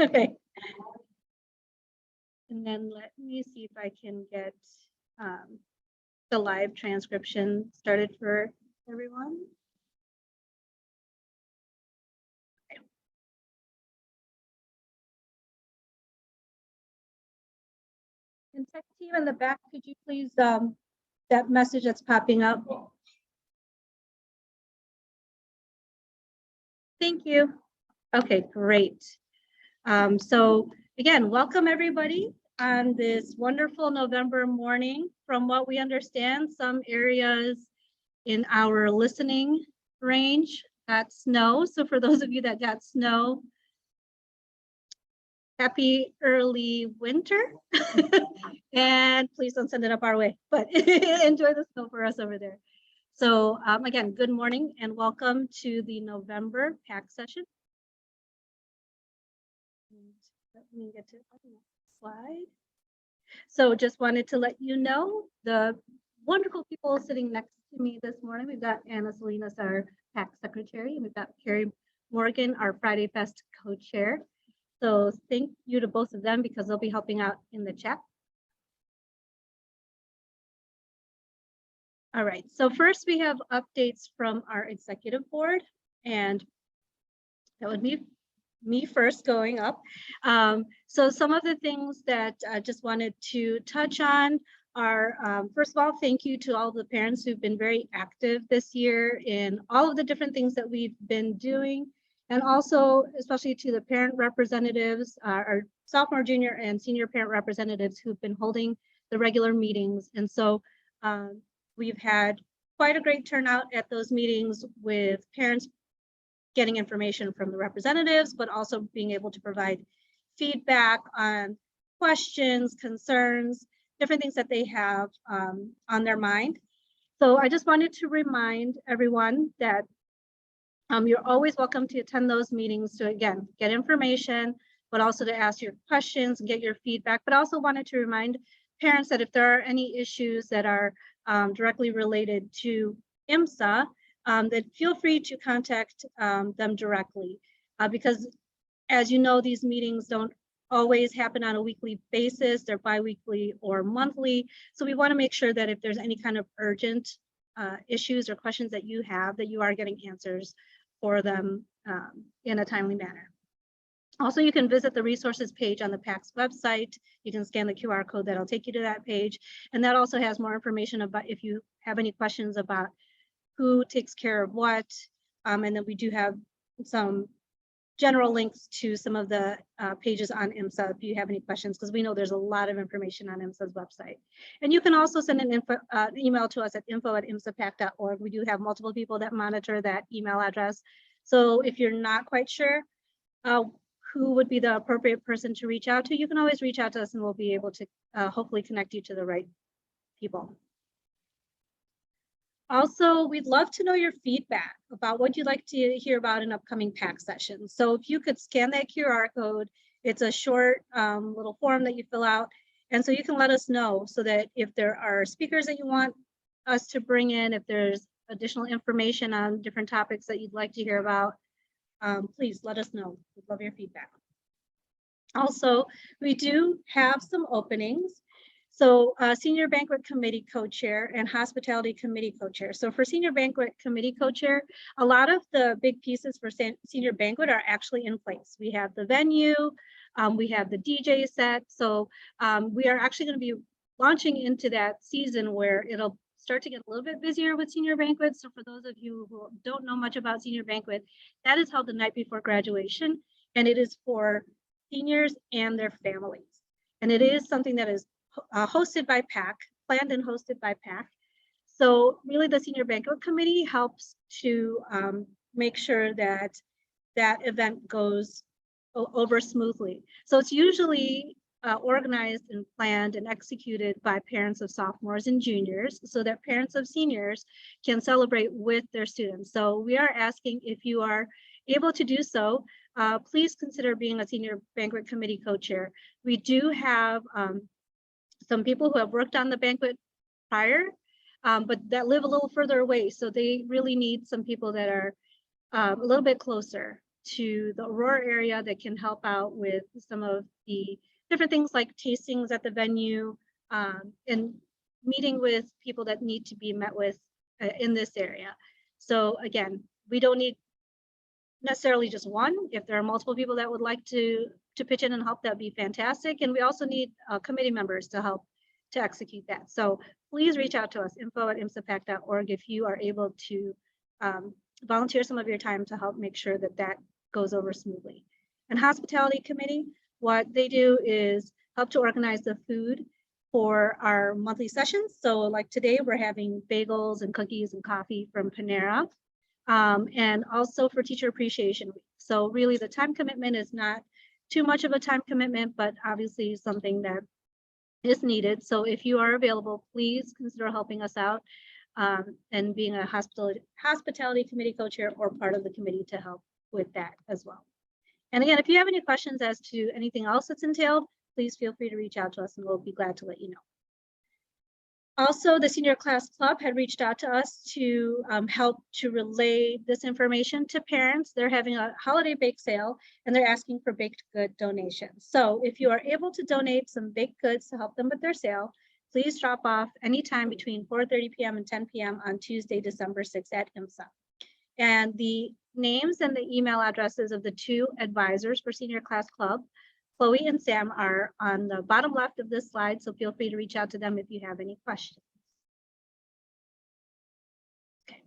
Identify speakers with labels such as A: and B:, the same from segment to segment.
A: Okay. And then let me see if I can get the live transcription started for everyone. Okay. And tech team in the back, could you please, that message that's popping up? Thank you. Okay, great. So again, welcome everybody on this wonderful November morning. From what we understand, some areas in our listening range got snow. So for those of you that got snow, happy early winter. And please don't send it up our way, but enjoy the snow for us over there. So again, good morning and welcome to the November PAC session. Let me get to the slide. So just wanted to let you know the wonderful people sitting next to me this morning. We've got Anna Salinas, our PAC secretary, and we've got Carrie Morgan, our Friday Fest co-chair. So thank you to both of them because they'll be helping out in the chat. All right, so first we have updates from our executive board, and that would be me first going up. So some of the things that I just wanted to touch on are, first of all, thank you to all the parents who've been very active this year in all of the different things that we've been doing. And also, especially to the parent representatives, our sophomore, junior, and senior parent representatives who've been holding the regular meetings. And so we've had quite a great turnout at those meetings with parents getting information from the representatives, but also being able to provide feedback on questions, concerns, different things that they have on their mind. So I just wanted to remind everyone that you're always welcome to attend those meetings to, again, get information, but also to ask your questions and get your feedback. But also wanted to remind parents that if there are any issues that are directly related to IMSA, that feel free to contact them directly because, as you know, these meetings don't always happen on a weekly basis. They're bi-weekly or monthly. So we want to make sure that if there's any kind of urgent issues or questions that you have, that you are getting answers for them in a timely manner. Also, you can visit the resources page on the PAC's website. You can scan the QR code that'll take you to that page. And that also has more information about if you have any questions about who takes care of what. And then we do have some general links to some of the pages on IMSA if you have any questions, because we know there's a lot of information on IMSA's website. And you can also send an email to us at info@imsapac.org. We do have multiple people that monitor that email address. So if you're not quite sure who would be the appropriate person to reach out to, you can always reach out to us and we'll be able to hopefully connect you to the right people. Also, we'd love to know your feedback about what you'd like to hear about in upcoming PAC sessions. So if you could scan that QR code, it's a short little form that you fill out. And so you can let us know so that if there are speakers that you want us to bring in, if there's additional information on different topics that you'd like to hear about, please let us know. We'd love your feedback. Also, we do have some openings. So Senior Banquet Committee Co-Chair and Hospitality Committee Co-Chair. So for Senior Banquet Committee Co-Chair, a lot of the big pieces for Senior Banquet are actually in place. We have the venue, we have the DJ set. So we are actually going to be launching into that season where it'll start to get a little bit busier with Senior Banquet. So for those of you who don't know much about Senior Banquet, that is held the night before graduation, and it is for seniors and their families. And it is something that is hosted by PAC, planned and hosted by PAC. So really the Senior Banquet Committee helps to make sure that that event goes over smoothly. So it's usually organized and planned and executed by parents of sophomores and juniors so that parents of seniors can celebrate with their students. So we are asking if you are able to do so, please consider being a Senior Banquet Committee co-chair. We do have some people who have worked on the banquet prior, but that live a little further away. So they really need some people that are a little bit closer to the Aurora area that can help out with some of the different things like tastings at the venue, and meeting with people that need to be met with in this area. So again, we don't need necessarily just one. If there are multiple people that would like to pitch in and help, that'd be fantastic. And we also need committee members to help to execute that. So please reach out to us, info@imsapac.org, if you are able to volunteer some of your time to help make sure that that goes over smoothly. And hospitality committee, what they do is help to organize the food for our monthly sessions. So like today, we're having bagels and cookies and coffee from Panera, and also for Teacher Appreciation Week. So really the time commitment is not too much of a time commitment, but obviously something that is needed. So if you are available, please consider helping us out and being a hospitality committee co-chair or part of the committee to help with that as well. And again, if you have any questions as to anything else that's entailed, please feel free to reach out to us and we'll be glad to let you know. Also, the Senior Class Club had reached out to us to help to relay this information to parents. They're having a holiday bake sale and they're asking for baked good donations. So if you are able to donate some baked goods to help them with their sale, please drop off anytime between 4:30 p.m. and 10 p.m. on Tuesday, December 6th at IMSA. And the names and the email addresses of the two advisors for Senior Class Club, Chloe and Sam, are on the bottom left of this slide, so feel free to reach out to them if you have any questions. Okay.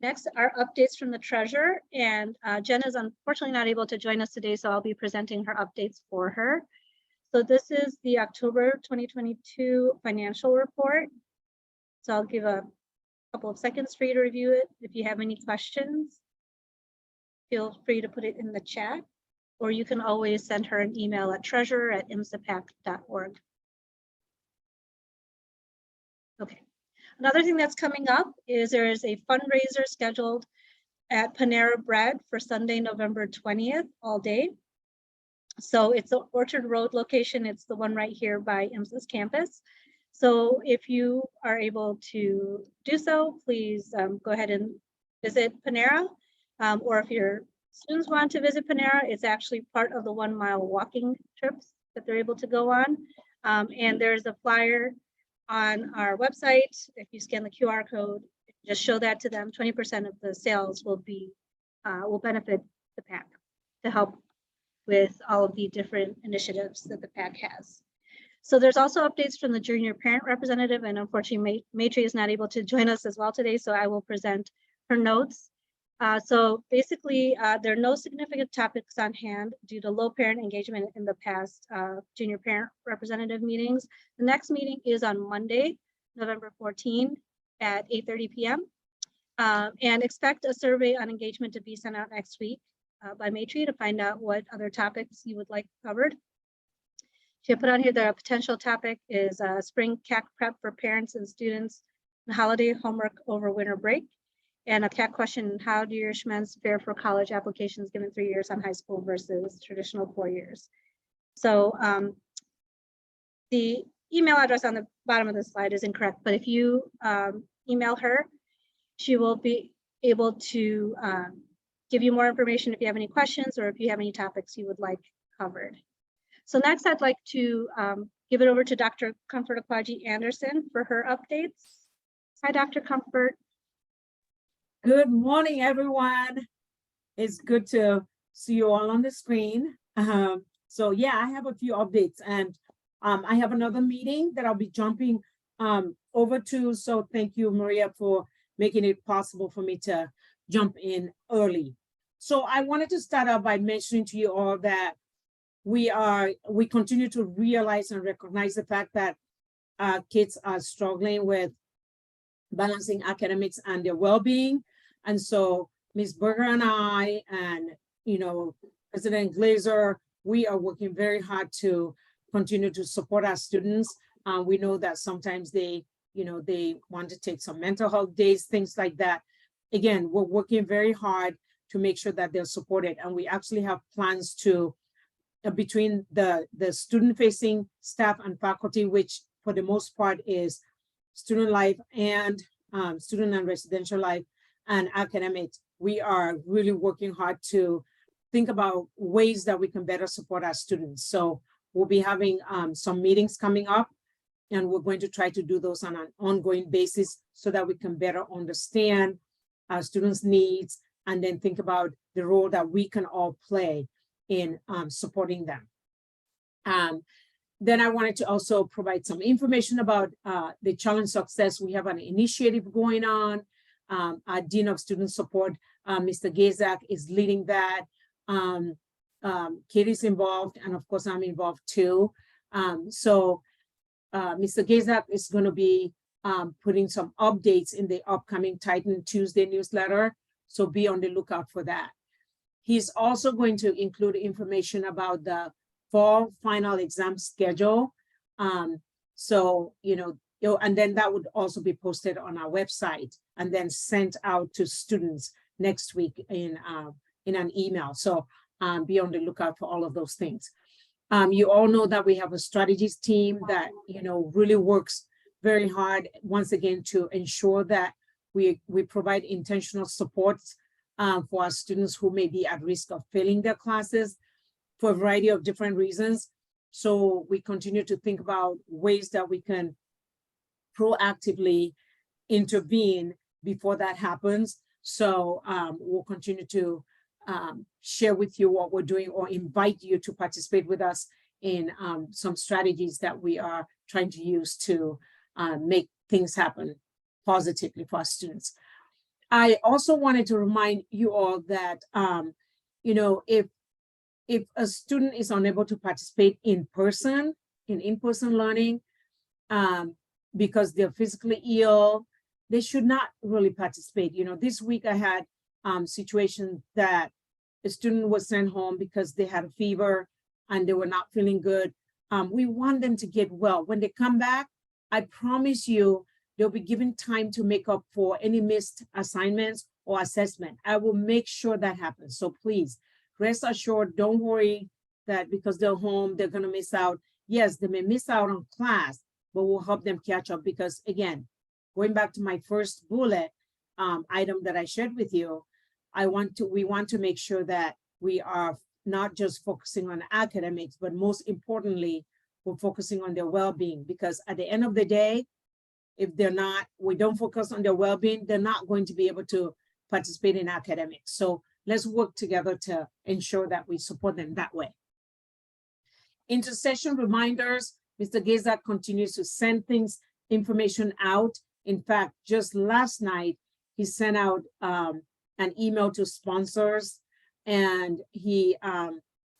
A: Next are updates from the treasurer, and Jen is unfortunately not able to join us today, so I'll be presenting her updates for her. So this is the October 2022 financial report. So I'll give a couple of seconds for you to review it. If you have any questions, feel free to put it in the chat, or you can always send her an email at treasurer@imsapac.org. Okay. Another thing that's coming up is there is a fundraiser scheduled at Panera Bread for Sunday, November 20th, all day. So it's the Orchard Road location. It's the one right here by IMSA's campus. So if you are able to do so, please go ahead and visit Panera. Or if your students want to visit Panera, it's actually part of the 1 mile walking trips that they're able to go on. And there's a flyer on our website. If you scan the QR code, just show that to them. 20% of the sales will benefit the PAC to help with all of the different initiatives that the PAC has. So there's also updates from the junior parent representative, and unfortunately Matri is not able to join us as well today, so I will present her notes. So basically, there are no significant topics on hand due to low parent engagement in the past junior parent representative meetings. The next meeting is on Monday, November 14 at 8:30 p.m. And expect a survey on engagement to be sent out next week by Matri to find out what other topics you would like covered. She put on here that a potential topic is spring CAC prep for parents and students and holiday homework over winter break. And a CAC question, how do your Schmens fare for college applications given 3 years on high school versus traditional 4 years? So the email address on the bottom of the slide is incorrect, but if you email her, she will be able to give you more information if you have any questions or if you have any topics you would like covered. So next, I'd like to give it over to Dr. Comfort Akwaji Anderson for her updates. Hi, Dr. Comfort.
B: Good morning, everyone. It's good to see you all on the screen. So yeah, I have a few updates, and I have another meeting that I'll be jumping over to. So thank you, Maria, for making it possible for me to jump in early. So I wanted to start out by mentioning to you all that we continue to realize and recognize the fact that kids are struggling with balancing academics and their well-being. And so Ms. Berger and I and, President Glazer, we are working very hard to continue to support our students. We know that sometimes they want to take some mental health days, things like that. Again, we're working very hard to make sure that they're supported. And we actually have plans to, between the student-facing staff and faculty, which for the most part is student life and student and residential life and academics, we are really working hard to think about ways that we can better support our students. So we'll be having some meetings coming up, and we're going to try to do those on an ongoing basis so that we can better understand our students' needs and then think about the role that we can all play in supporting them. Then I wanted to also provide some information about the Challenge Success. We have an initiative going on. Our Dean of Student Support, Mr. Gazak, is leading that. Katie's involved, and of course I'm involved too. Mr. Gazak is going to be putting some updates in the upcoming Titan Tuesday newsletter, so be on the lookout for that. He's also going to include information about the fall final exam schedule. So, and then that would also be posted on our website and then sent out to students next week in an email. So be on the lookout for all of those things. You all know that we have a strategies team that, really works very hard, once again, to ensure that we provide intentional support for our students who may be at risk of failing their classes for a variety of different reasons. So we continue to think about ways that we can proactively intervene before that happens. So we'll continue to share with you what we're doing or invite you to participate with us in some strategies that we are trying to use to make things happen positively for our students. I also wanted to remind you all that, if a student is unable to participate in person learning, because they're physically ill, they should not really participate. This week I had situations that a student was sent home because they had a fever and they were not feeling good. We want them to get well. When they come back, I promise you, they'll be given time to make up for any missed assignments or assessment. I will make sure that happens. So please, rest assured, don't worry that because they're home, they're gonna miss out. Yes, they may miss out on class, but we'll help them catch up because, again, going back to my first bullet item that I shared with you, we want to make sure that we are not just focusing on academics, but most importantly, we're focusing on their well-being, because at the end of the day, if we don't focus on their well-being, they're not going to be able to participate in academics. So let's work together to ensure that we support them that way. Intersession reminders, Mr. Gazak continues to send information out. In fact, just last night, he sent out an email to sponsors, and he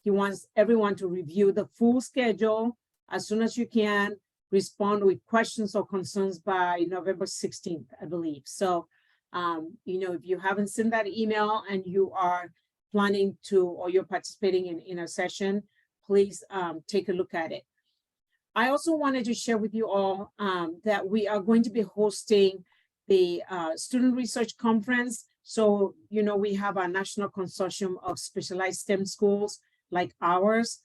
B: wants everyone to review the full schedule as soon as you can, respond with questions or concerns by November 16th, I believe. So, if you haven't seen that email and you are planning to, or you're participating in a session, please take a look at it. I also wanted to share with you all that we are going to be hosting the Student Research Conference. So, we have a national consortium of specialized STEM schools like ours.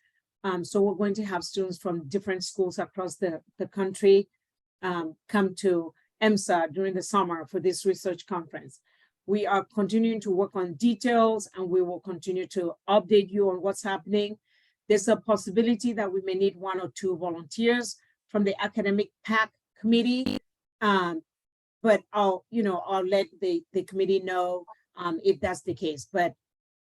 B: So we're going to have students from different schools across the country come to IMSA during the summer for this research conference. We are continuing to work on details, and we will continue to update you on what's happening. There's a possibility that we may need 1 or 2 volunteers from the Academic PAC Committee, but I'll let the committee know if that's the case. But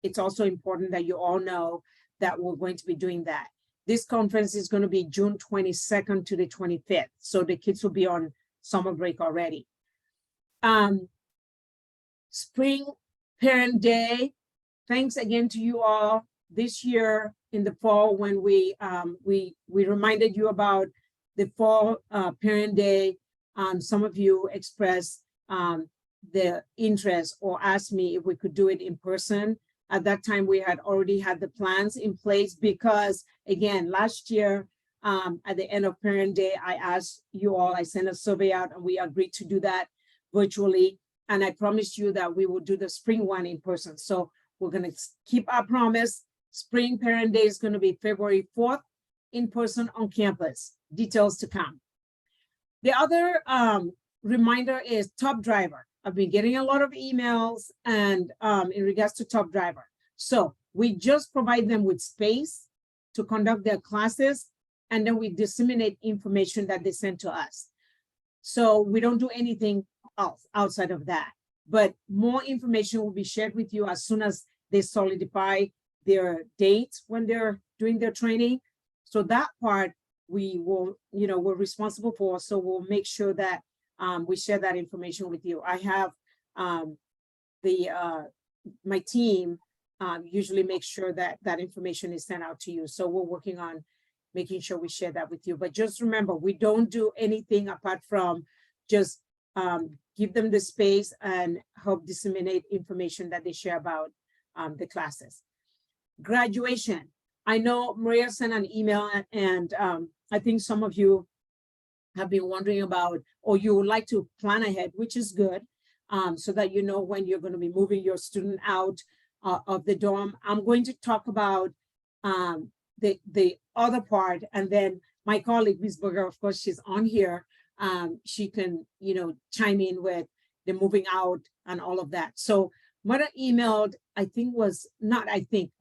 B: it's also important that you all know that we're going to be doing that. This conference is going to be June 22nd to the 25th. So the kids will be on summer break already. Spring Parent Day. Thanks again to you all. This year in the fall, when we reminded you about the fall Parent Day, some of you expressed the interest or asked me if we could do it in person. At that time, we had already had the plans in place because, again, last year, at the end of Parent Day, I asked you all, I sent a survey out, and we agreed to do that virtually. And I promised you that we will do the spring one in person. So we're going to keep our promise. Spring Parent Day is going to be February 4th in person on campus. Details to come. The other reminder is Top Driver. I've been getting a lot of emails and in regards to Top Driver. So We just provide them with space to conduct their classes, and then we disseminate information that they send to us. So we don't do anything else outside of that. But more information will be shared with you as soon as they solidify their dates when they're doing their training. So that part we will, we're responsible for. So we'll make sure that we share that information with you. I have my team usually make sure that that information is sent out to you. So we're working on making sure we share that with you. But just remember, we don't do anything apart from just give them the space and help disseminate information that they share about the classes. Graduation. I know Maria sent an email, and I think some of you have been wondering about, or you would like to plan ahead, which is good, so that you know when you're going to be moving your student out of the dorm. I'm going to talk about the other part, and then my colleague, Ms. Berger, of course, she's on here. She can, chime in with the moving out and all of that. So Mother emailed, I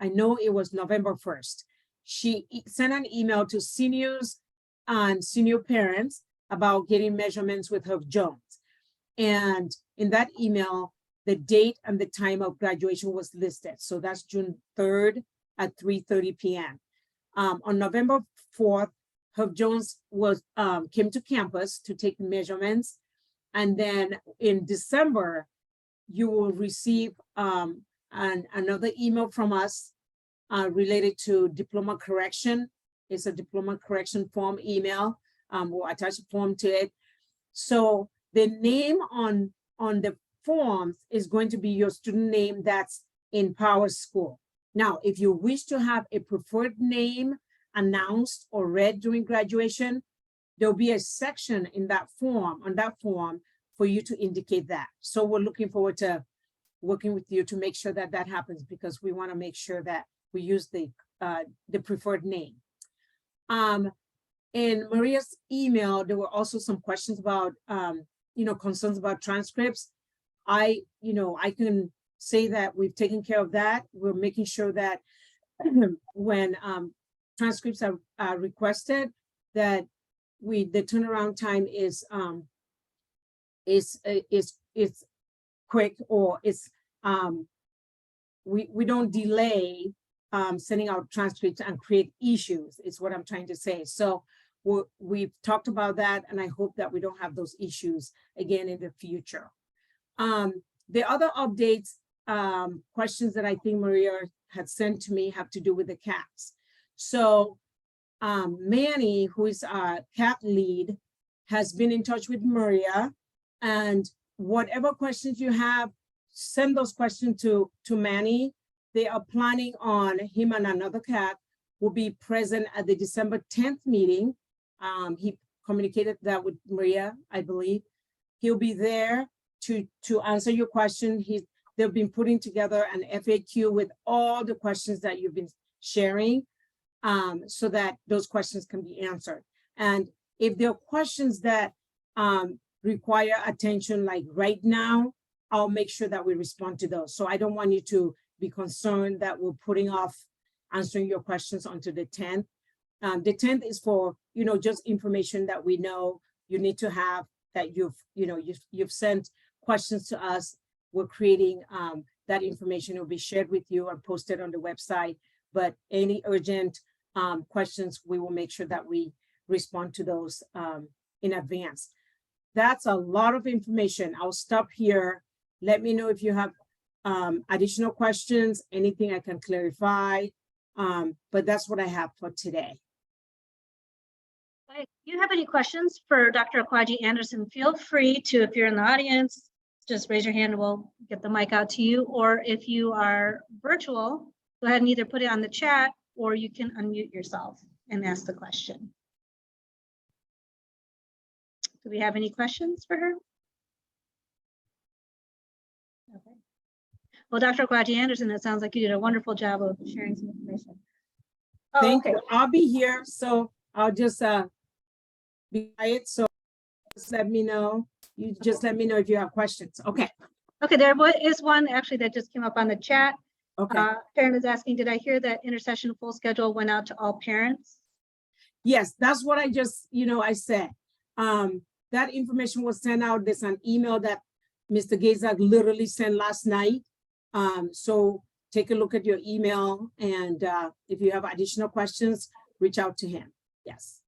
B: know it was November 1st. She sent an email to seniors and senior parents about getting measurements with Herb Jones. And in that email, the date and the time of graduation was listed. So that's June 3rd at 3:30 p.m. On November 4th, Herb Jones came to campus to take measurements. And then in December, you will receive another email from us related to diploma correction. It's a diploma correction form email. We'll attach a form to it. So the name on the forms is going to be your student name that's in Power School. Now, if you wish to have a preferred name announced or read during graduation, there'll be a section in that form, for you to indicate that. So we're looking forward to working with you to make sure that that happens, because we want to make sure that we use the preferred name. In Maria's email, there were also some questions about, concerns about transcripts. I can say that we've taken care of that. We're making sure that when transcripts are requested, that the turnaround time is quick, or we don't delay sending out transcripts and create issues, is what I'm trying to say. So we've talked about that, and I hope that we don't have those issues again in the future. The other updates, questions that I think Maria had sent to me have to do with the CAPs. So Manny, who is our CAP lead, has been in touch with Maria, and whatever questions you have, send those questions to Manny. They are planning on him and another CAP will be present at the December 10th meeting. He communicated that with Maria, I believe. He'll be there to answer your question. They've been putting together an FAQ with all the questions that you've been sharing, so that those questions can be answered. And if there are questions that require attention, like right now, I'll make sure that we respond to those. So I don't want you to be concerned that we're putting off answering your questions onto the 10th. The 10th is for, just information that we know you need to have, that you've sent questions to us. We're creating that information will be shared with you and posted on the website. But any urgent questions, we will make sure that we respond to those in advance. That's a lot of information. I'll stop here. Let me know if you have additional questions, anything I can clarify. But that's what I have for today.
A: If you have any questions for Dr. Akwaji Anderson, feel free to, if you're in the audience, just raise your hand and we'll get the mic out to you. Or if you are virtual, go ahead and either put it on the chat, or you can unmute yourself and ask the question. Do we have any questions for her? Okay. Well, Dr. Akwaji Anderson, it sounds like you did a wonderful job of sharing some information. Oh,
B: Thank you. I'll be here, so I'll just be quiet. So just let me know. You just let me know if you have questions. Okay.
A: Okay, there is one actually that just came up on the chat.
B: Okay.
A: Parent is asking, did I hear that intercession full schedule went out to all parents?
B: Yes, that's what I just, I said. That information was sent out. There's an email that Mr. Gazak literally sent last night. So take a look at your email, and if you have additional questions, reach out to him. Yes.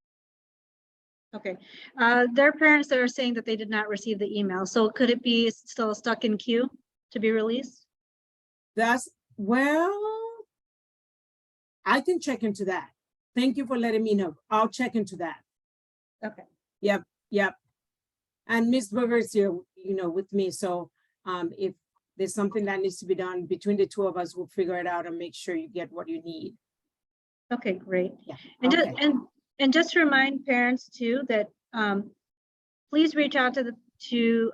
A: Okay. There are parents that are saying that they did not receive the email. So could it be still stuck in queue to be released?
B: Well, I can check into that. Thank you for letting me know. I'll check into that.
A: Okay.
B: Yep. And Ms. Berger is here, with me. So if there's something that needs to be done between the two of us, we'll figure it out and make sure you get what you need.
A: Okay, great.
B: Yeah.
A: And
B: Okay.
A: and just to remind parents too that please reach out to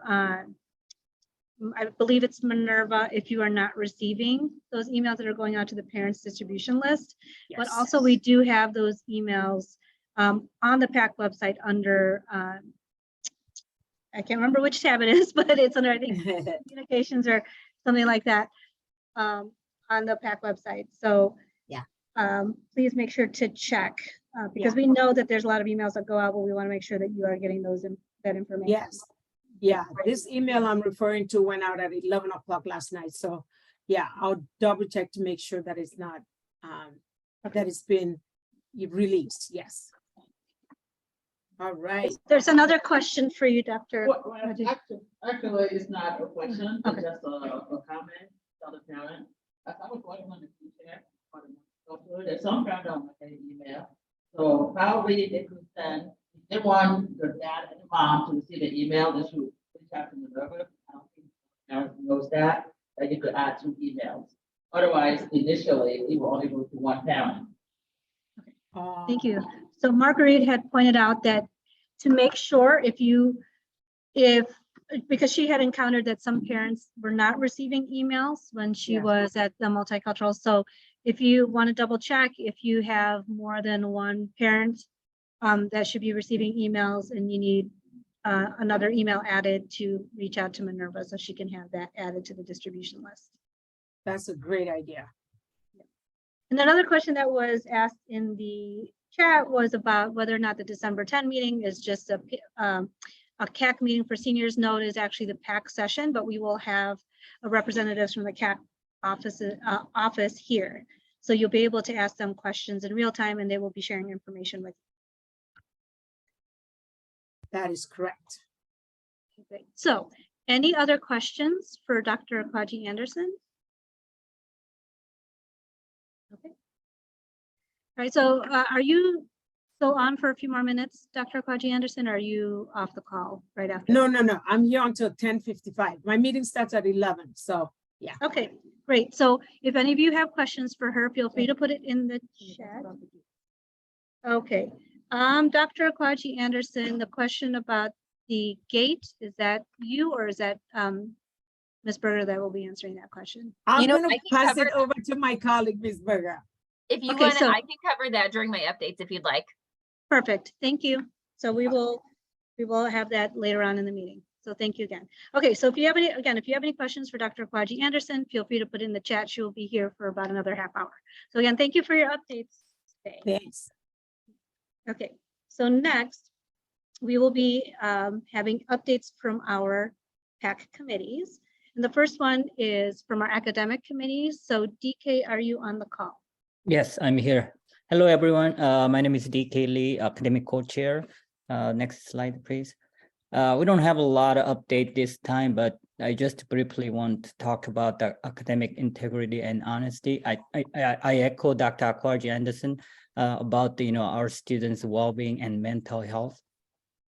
A: I believe it's Minerva if you are not receiving those emails that are going out to the parents distribution list.
B: Yes.
A: But also we do have those emails on the PAC website under I can't remember which tab it is, but it's under, I think, communications or something like that on the PAC website. So
B: yeah,
A: please make sure to check because we know that there's a lot of emails that go out, but we want to make sure that you are getting that information.
B: Yes. Yeah, this email I'm referring to went out at 11 o'clock last night. So yeah, I'll double check to make sure that it's not, that it's been released. Yes. All right.
A: There's another question for you, Dr.
C: Well, actually, it's not a question, it's just a comment, tell the parent. As I was working on the future, there's some parents don't get an email. So probably they could send, if they want your dad and mom to receive the email, they should reach out to the server. I don't think parents knows that you could add 2 emails. Otherwise, initially, it will only go to one parent.
A: Thank you. So Marguerite had pointed out that to make sure because she had encountered that some parents were not receiving emails when she was at the multicultural. So if you want to double check, if you have more than one parent that should be receiving emails and you need another email added, to reach out to Minerva so she can have that added to the distribution list.
B: That's a great idea.
A: And another question that was asked in the chat was about whether or not the December 10 meeting is just a CAC meeting for seniors. No, it is actually the PAC session, but we will have representatives from the CAC office here. So you'll be able to ask them questions in real time and they will be sharing information with you.
B: That is correct.
A: Okay. So any other questions for Dr. Akwaji Anderson? Okay. All right, so are you still on for a few more minutes, Dr. Akwaji Anderson, or are you off the call right after?
B: No. I'm here until 10:55. My meeting starts at 11. So yeah.
A: Okay, great. So if any of you have questions for her, feel free to put it in the chat. Okay. Dr. Akwaji Anderson, the question about the gate, is that you or is that Ms. Berger that will be answering that question?
B: I'm going to pass it over to my colleague, Ms. Berger.
D: If you
A: Okay,
D: want,
A: so-
D: I can cover that during my updates if you'd like.
A: Perfect, thank you. So we will have that later on in the meeting. So thank you again. Okay, so if you have any questions for Dr. Akwaji Anderson, feel free to put in the chat. She will be here for about another half hour. So again, thank you for your updates today.
B: Thanks.
A: Okay, so next we will be having updates from our PAC committees. And the first one is from our academic committees. So DK, are you on the call?
E: Yes, I'm here. Hello, everyone. My name is DK Lee, academic co-chair. Next slide, please. We don't have a lot of update this time, but I just briefly want to talk about the academic integrity and honesty. I echo Dr. Akwaji Anderson about our students' well-being and mental health.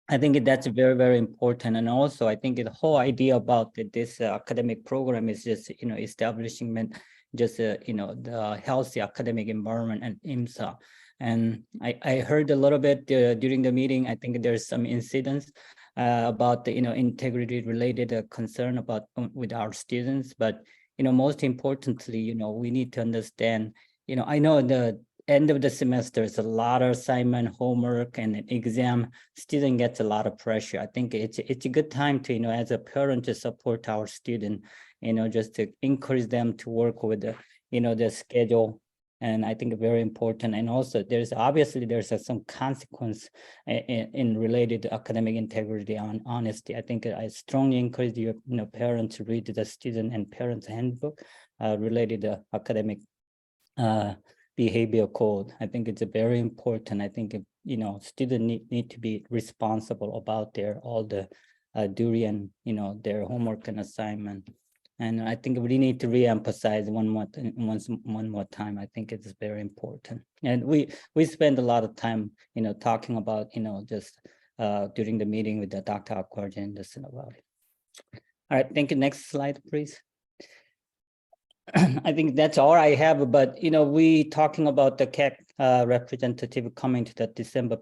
E: I think that's very, very important. And also, I think the whole idea about this academic program is just, establishing the healthy academic environment and IMSA. And I heard a little bit during the meeting. I think there's some incidents about the integrity related concern about with our students. But most importantly, we need to understand. I know the end of the semester is a lot of assignment, homework, and exam. Student gets a lot of pressure. I think it's a good time to as a parent to support our student. Just to encourage them to work with the the schedule. And I think very important. And also there's some consequence in related to academic integrity and honesty. I think I strongly encourage your parents to read the student and parents handbook related to academic behavior code. I think it's very important. I think students need to be responsible about all the during their homework and assignment. And I think we need to re-emphasize one more time. I think it's very important. And we spend a lot of time, talking about, just during the meeting with the Dr. Akwarj and this about it. All right, thank you. Next slide, please. I think that's all I have, but we talking about the CAC representative coming to the December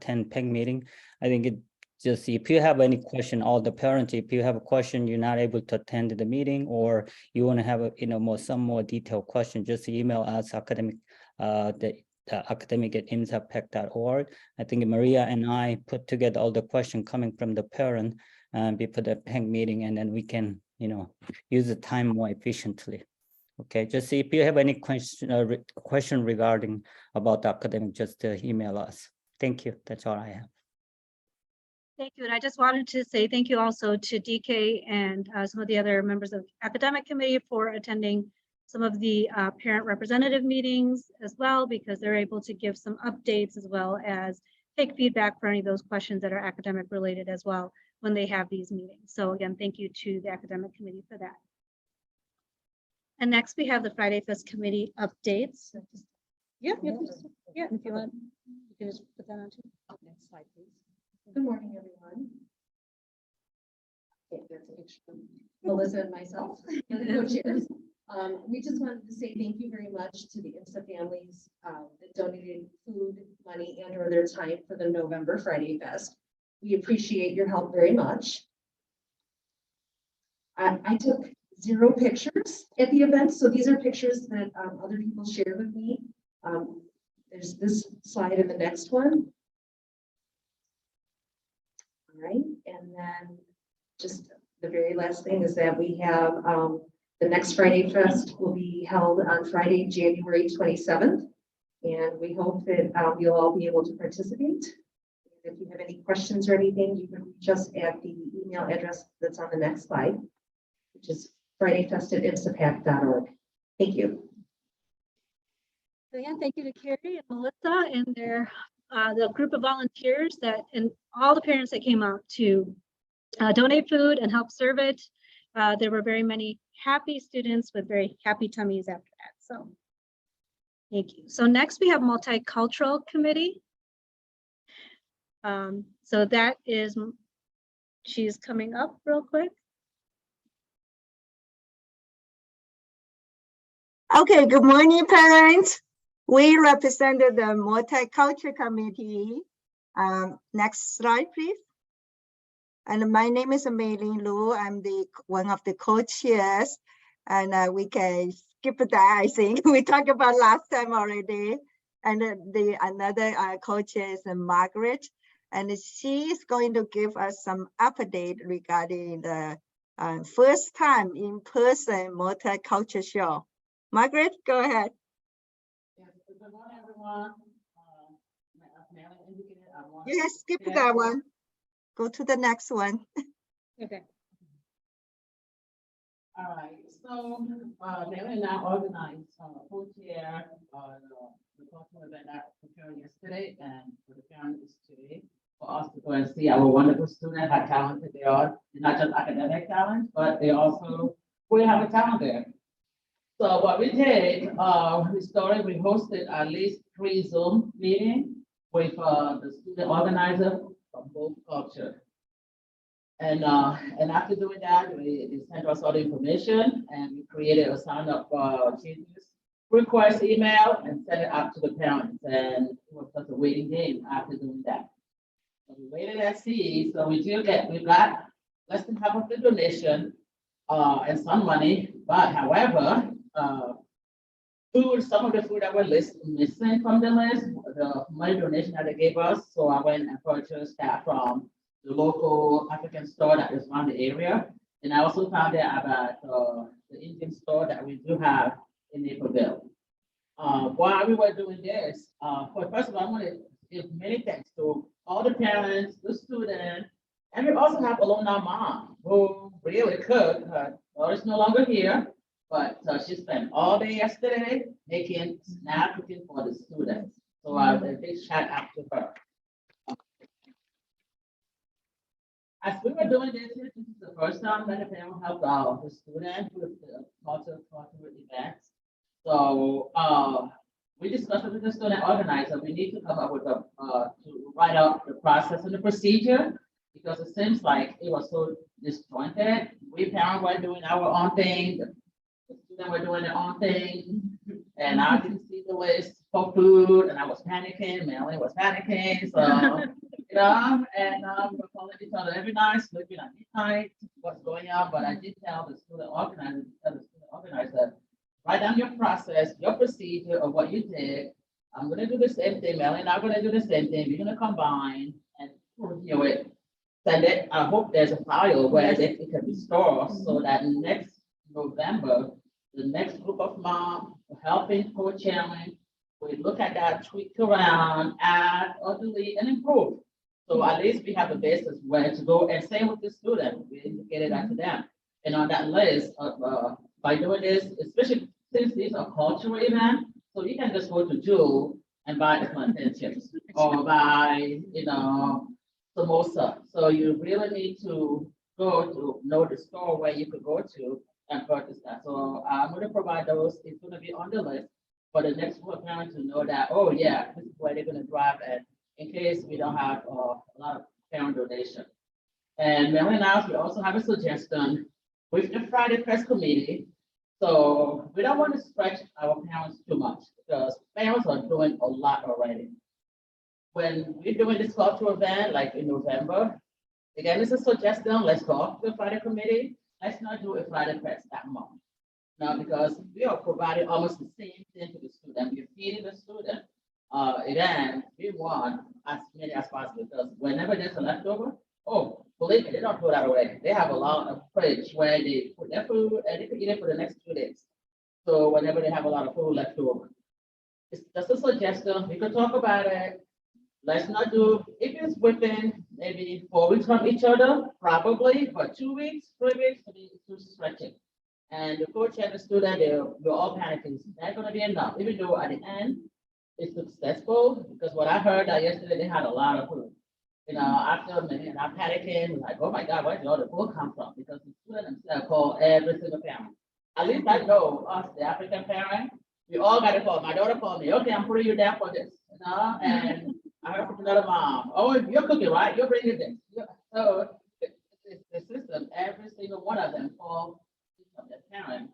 E: 10 PAC meeting. I think it just, if you have any question, all the parents, if you have a question, you're not able to attend the meeting, or you want to have a some more detailed question, just email us academic the academic at imsapac.org. I think Maria and I put together all the questions coming from the parent before the PAC meeting, and then we can use the time more efficiently. Okay, just see if you have any question regarding about the academic, just email us. Thank you. That's all I have.
A: Thank you. And I just wanted to say thank you also to DK and some of the other members of the academic committee for attending some of the parent representative meetings as well, because they're able to give some updates as well as take feedback for any of those questions that are academic related as well when they have these meetings. So again, thank you to the academic committee for that. And next we have the Friday Fest committee updates. Yeah, if you want, you can just put that on too.
F: Next slide, please. Good morning, everyone. Okay, there's a picture of Melissa and myself, and the co-chairs. We just wanted to say thank you very much to the IMSA families that donated food, money, and/or their time for the November Friday Fest. We appreciate your help very much. I took 0 pictures at the event, so these are pictures that other people shared with me. There's this slide and the next one. All right, and then just the very last thing is that we have the next Friday Fest will be held on Friday, January 27th, and we hope that you'll all be able to participate. If you have any questions or anything, you can reach us at the email address that's on the next slide, which is fridayfest@imsapac.org. Thank you.
A: So yeah, thank you to Carrie and Melissa and their the group of volunteers and all the parents that came out to donate food and help serve it. There were very many happy students with very happy tummies after that. So thank you. So next we have Multicultural Committee. So that is, she's coming up real quick.
G: Okay, good morning, parents. We represented the Multicultural Committee. Next slide, please. And my name is Mei-Lin Lu. I'm one of the co-chairs, and we can skip that. I think we talked about last time already. And another co-chair is Margaret, and she's going to give us some update regarding the first time in-person multicultural show. Margaret, go ahead.
C: Good morning, everyone.
G: Yes, skip that one. Go to the next one.
A: Okay.
C: All right, so Mary and I organized co-chair the cultural event that occurred yesterday, and for the parents today, for us to go and see our wonderful students, how talented they are. They're not just academic talent, but they also we have a talent there. So what we did, we hosted at least 3 Zoom meetings with the student organizer from both cultures. And after doing that, they sent us all the information, and we created a sign up changes request email and sent it out to the parents. And it was just a waiting game after doing that. So we waited and see. So we got less than half of the donation and some money, but however, some of the food that were missing from the list, the money donation that they gave us. So I went and purchased that from the local African store that is around the area. And I also found out about the Indian store that we do have in Naperville. While we were doing this, first of all, I want to give many thanks to all the parents, the students, and we also have alumni mom who really cooked. Her daughter's no longer here, but she spent all day yesterday making snack cooking for the students. So a big shout out to her. As we were doing this is the first time that the parent helped out the student with the multicultural events. So we discussed with the student organizer, we need to come up with a to write out the process and the procedure, because it seems like it was so disjointed. We parents were doing our own thing, the students were doing their own thing, and I didn't see the list for food, and I was panicking, Melanie was panicking, so you know, and we're calling each other every night, sleeping at midnight, what's going on, but I did tell the student organizer, write down your process, your procedure of what you did. I'm gonna do the same thing, Melanie and I'm gonna do the same thing, we're gonna combine and review it. Send it, I hope there's a file where it can be stored, so that next November, the next group of moms, helping co-chairman, we look at that, tweak around, add or delete and improve. So at least we have a basis where to go, and same with the student, we indicated that to them. And on that list of, by doing this, especially since these are cultural events, so you can just go to Jewel and buy the plantain chips or buy, you know, samosa. So you really need to go to know the store where you could go to and purchase that. So I'm going to provide those. It's going to be on the list for the next group of parents to know that, oh yeah, this is where they're going to drive at, in case we don't have a lot of parent donation. And Mary and I, we also have a suggestion with the Friday Press Committee. So we don't want to stretch our parents too much, because parents are doing a lot already. When we're doing this cultural event, like in November, again, it's a suggestion, let's talk to the Friday Committee. Let's not do a Friday Press that month. Now, because we are providing almost the same thing to the student, we're feeding the student. Again, we want as many as possible, because whenever there's a leftover, oh, believe me, they don't throw that away. They have a lot of fridge where they put their food and they can eat it for the next 2 days. So whenever they have a lot of food left over, it's just a suggestion. We could talk about it. Let's not do, if it's within maybe 4 weeks from each other, probably, but 2 weeks, 3 weeks, to be too stretching. And the coach and the student, they're all panicking. It's not going to be enough, even though at the end, it's successful, because what I heard that yesterday, they had a lot of food. You know, after a minute, and I'm panicking, like, oh my God, where did all the food come from? Because the student themselves call every single parent. At least I know us, the African parent, we all got a call. My daughter called me, okay, I'm putting you down for this, you know, and I heard from another mom, oh, you're cooking, right? You're bringing this. So it's the system, every single one of them call their parent,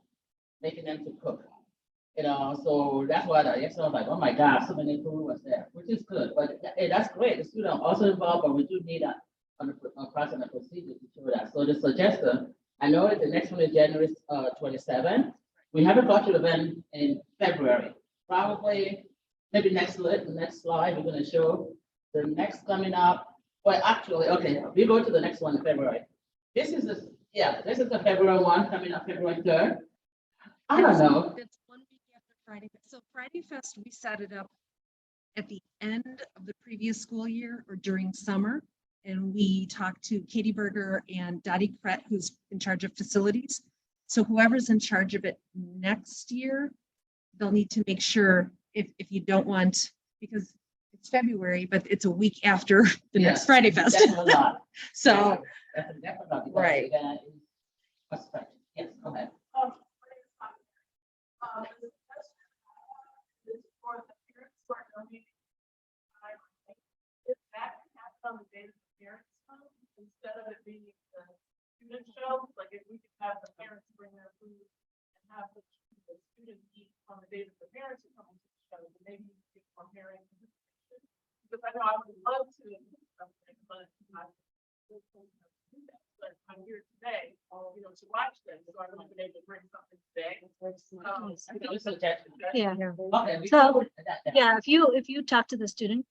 C: making them to cook. You know, so that's why I was like, oh my God, so many food was there, which is good, but that's great. The student also involved, but we do need a process and a procedure to show that. So the suggestion, I know the next one is January 27th. We have a cultural event in February, probably maybe next slide, we're going to show the next coming up. Well, actually, okay, we go to the next one in February. This is the February one coming up February 3rd. I don't know.
H: That's 1 week after Friday. So Friday Fest, we set it up at the end of the previous school year or during summer. And we talked to Katie Berger and Dottie Kret, who's in charge of facilities. So whoever's in charge of it next year, they'll need to make sure if you don't want, because it's February, but it's a week after the next Friday Fest.
C: Definitely not.
H: So,
C: Definitely not, because
H: right.
C: Yes, go ahead.
I: For the parents who are donating, if that happens on the day that the parents come, instead of it being the student show, like if we could have the parents bring their food and have the students eat on the day that the parents are coming to the show, then maybe you could get more parent participation. Because I know I would love to do something, but I would do that. But I'm here today, you know, to watch them, so I haven't been able to bring something today.
A: Yeah.
C: Okay, we
A: So,
C: can put that down.
A: Yeah, if you talk to the student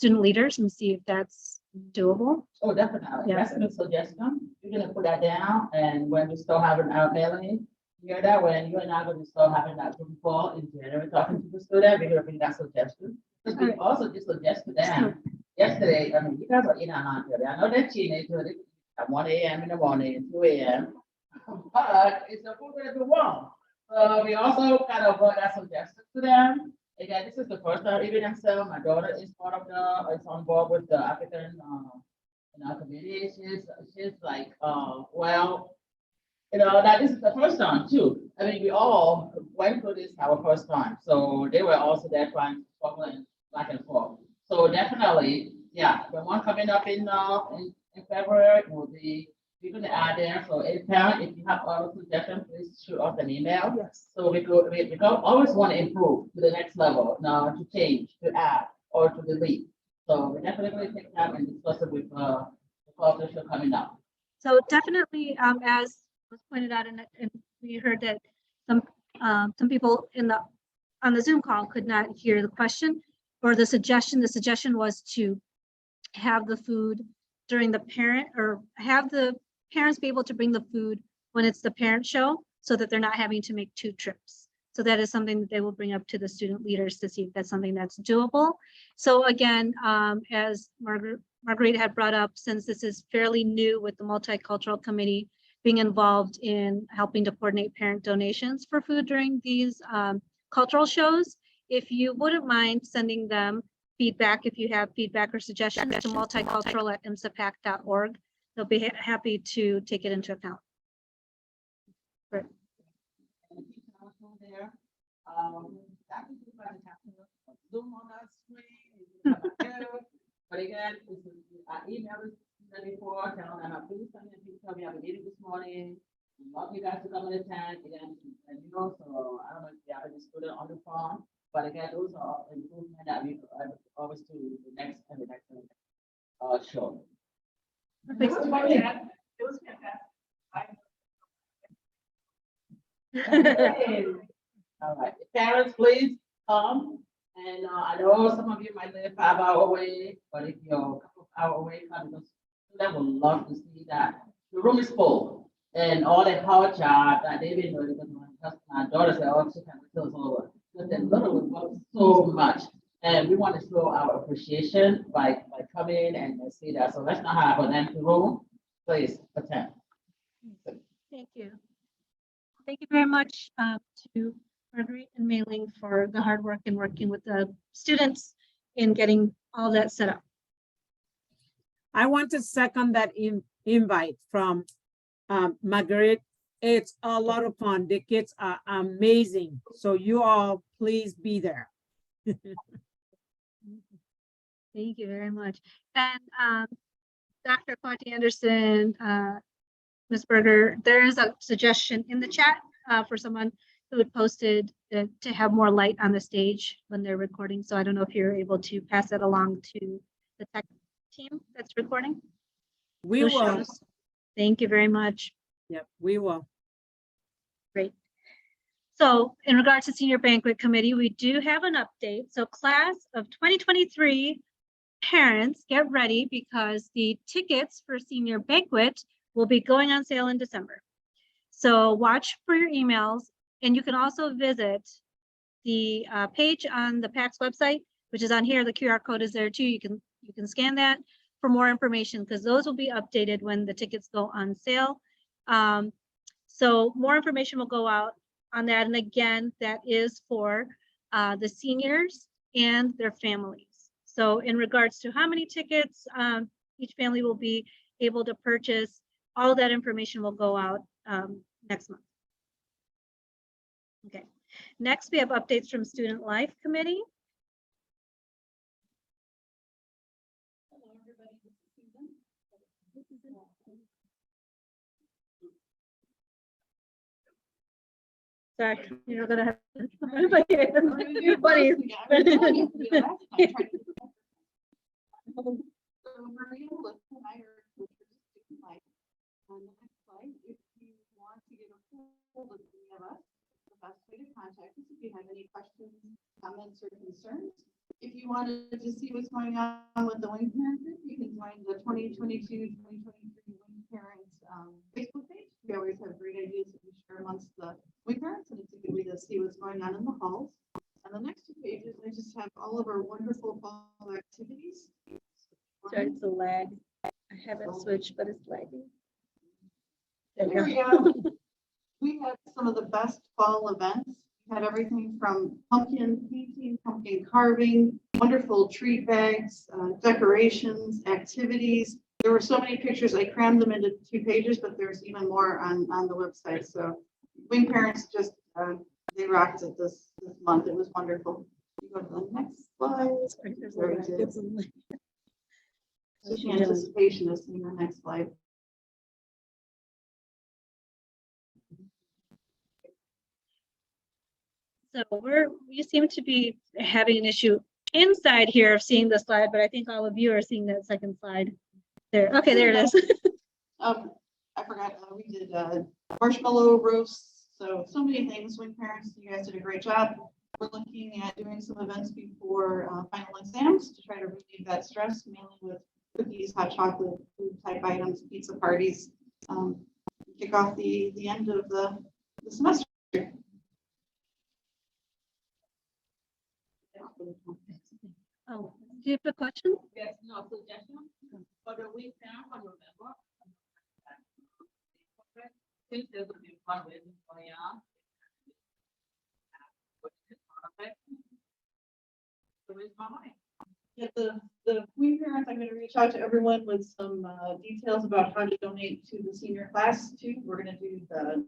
A: leaders and see if that's doable.
C: Oh, definitely.
A: Yeah.
C: That's a good suggestion. We're gonna put that down, and when we start having our mailing, hear that when you and I are going to start having that Zoom call in January, talking to the student, we're gonna bring that suggestion. Because we
A: Alright.
C: also just suggest to them, yesterday, I mean, you guys are in and out there. I know they're teenagers, at 1 a.m. in the morning and 2 a.m. But it's the food that we want. So we also kind of brought that suggestion to them. Again, this is the first time even myself, my daughter is part of is on board with the African, committee. She's like, well, that this is the first time too. I mean, we all went through this our first time. So they were also there trying to struggle and back and forth. So definitely, yeah, the one coming up in February will be, we're gonna add there. So any parent, if you have other suggestions, please shoot us an email.
A: Yes.
C: So we always want to improve to the next level, now to change, to add, or to delete. So we definitely take time and discuss it with the culture coming up.
A: So definitely, as was pointed out, and we heard that some people on the Zoom call could not hear the question or the suggestion. The suggestion was to have the food during the parent, or have the parents be able to bring the food when it's the parent show, so that they're not having to make 2 trips. So that is something that they will bring up to the student leaders to see if that's something that's doable. So again, as Marguerite had brought up, since this is fairly new with the Multicultural Committee being involved in helping to coordinate parent donations for food during these cultural shows, if you wouldn't mind sending them feedback, if you have feedback or suggestions, to multicultural@imsapac.org, they'll be happy to take it into account. Great.
C: There, that is the Zoom on that screen. But again, email is ready for, tell them, please send me a picture. We have a meeting this morning. We love you guys to come and attend again. And so I don't know if you have any student on the phone, but again, those are improvements that we always do the next show.
I: It was fantastic. It was fantastic.
C: All right, parents, please come. And I know some of you might live 5 hours away, but if you're a couple of hours away, come, because students would love to see that. The room is full, and all that hard job that they've been doing, because my daughter said, oh, she can't tell us over. Because they literally work so much. And we want to show our appreciation by coming and see that. So let's not have an empty room. Please attend.
A: Thank you. Thank you very much to Marguerite and Mei-Ling for the hard work and working with the students in getting all that set up.
B: I want to second that invite from Margaret. It's a lot of fun. The kids are amazing. So you all please be there.
A: Thank you very much. And Dr. Kwati Anderson, Ms. Berger, there is a suggestion in the chat for someone who had posted to have more light on the stage when they're recording. So I don't know if you're able to pass that along to the tech team that's recording.
B: We
A: Those
B: will.
A: shows. Thank you very much.
B: Yep, we will.
A: Great. So in regards to Senior Banquet Committee, we do have an update. So class of 2023 parents, get ready, because the tickets for Senior Banquet will be going on sale in December. So watch for your emails, and you can also visit the page on the PAC's website, which is on here. The QR code is there too. You can scan that for more information, because those will be updated when the tickets go on sale. So more information will go out on that. And again, that is for the seniors and their families. So in regards to how many tickets each family will be able to purchase, all that information will go out next month. Okay, next we have updates from Student Life Committee. Sorry, you're gonna have buddies.
J: On the next slide, if you want to get a hold of any of us, the best way to contact us if you have any questions, comments, or concerns. If you wanted to see what's going on with the Wing Parent Group, you can join the 2022-2023 Wing Parents Facebook page. We always have great ideas that we share amongst the wing parents, and it's a good way to see what's going on in the halls. And the next 2 pages, I just have all of our wonderful fall activities.
A: Sorry, it's a lag. I haven't switched, but it's lagging. There
J: Here
A: we
J: we
A: go.
J: go. We had some of the best fall events. We had everything from pumpkin painting, pumpkin carving, wonderful treat bags, decorations, activities. There were so many pictures. I crammed them into 2 pages, but there's even more on the website. So wing parents just, they rocked it this month. It was wonderful. You go to the next slide.
A: There's a
J: There
A: lag.
J: it
A: It's
J: is.
A: a lag.
J: Just the anticipation is in the next slide.
A: So we seem to be having an issue inside here of seeing the slide, but I think all of you are seeing that second slide. There, okay, there it is.
J: I forgot, we did marshmallow roasts, so many things. Wing parents, you guys did a great job. We're looking at doing some events before final exams to try to relieve that stress, mainly with cookies, hot chocolate, food type items, pizza parties. Kick off the end of the semester.
A: Oh, do you have a question?
C: Yes, no suggestion for the week now, I remember. Since there's a new fundraising going on. So it's my money.
J: Yeah, the wing parents, I'm going to reach out to everyone with some details about how to donate to the senior class too. We're going to do the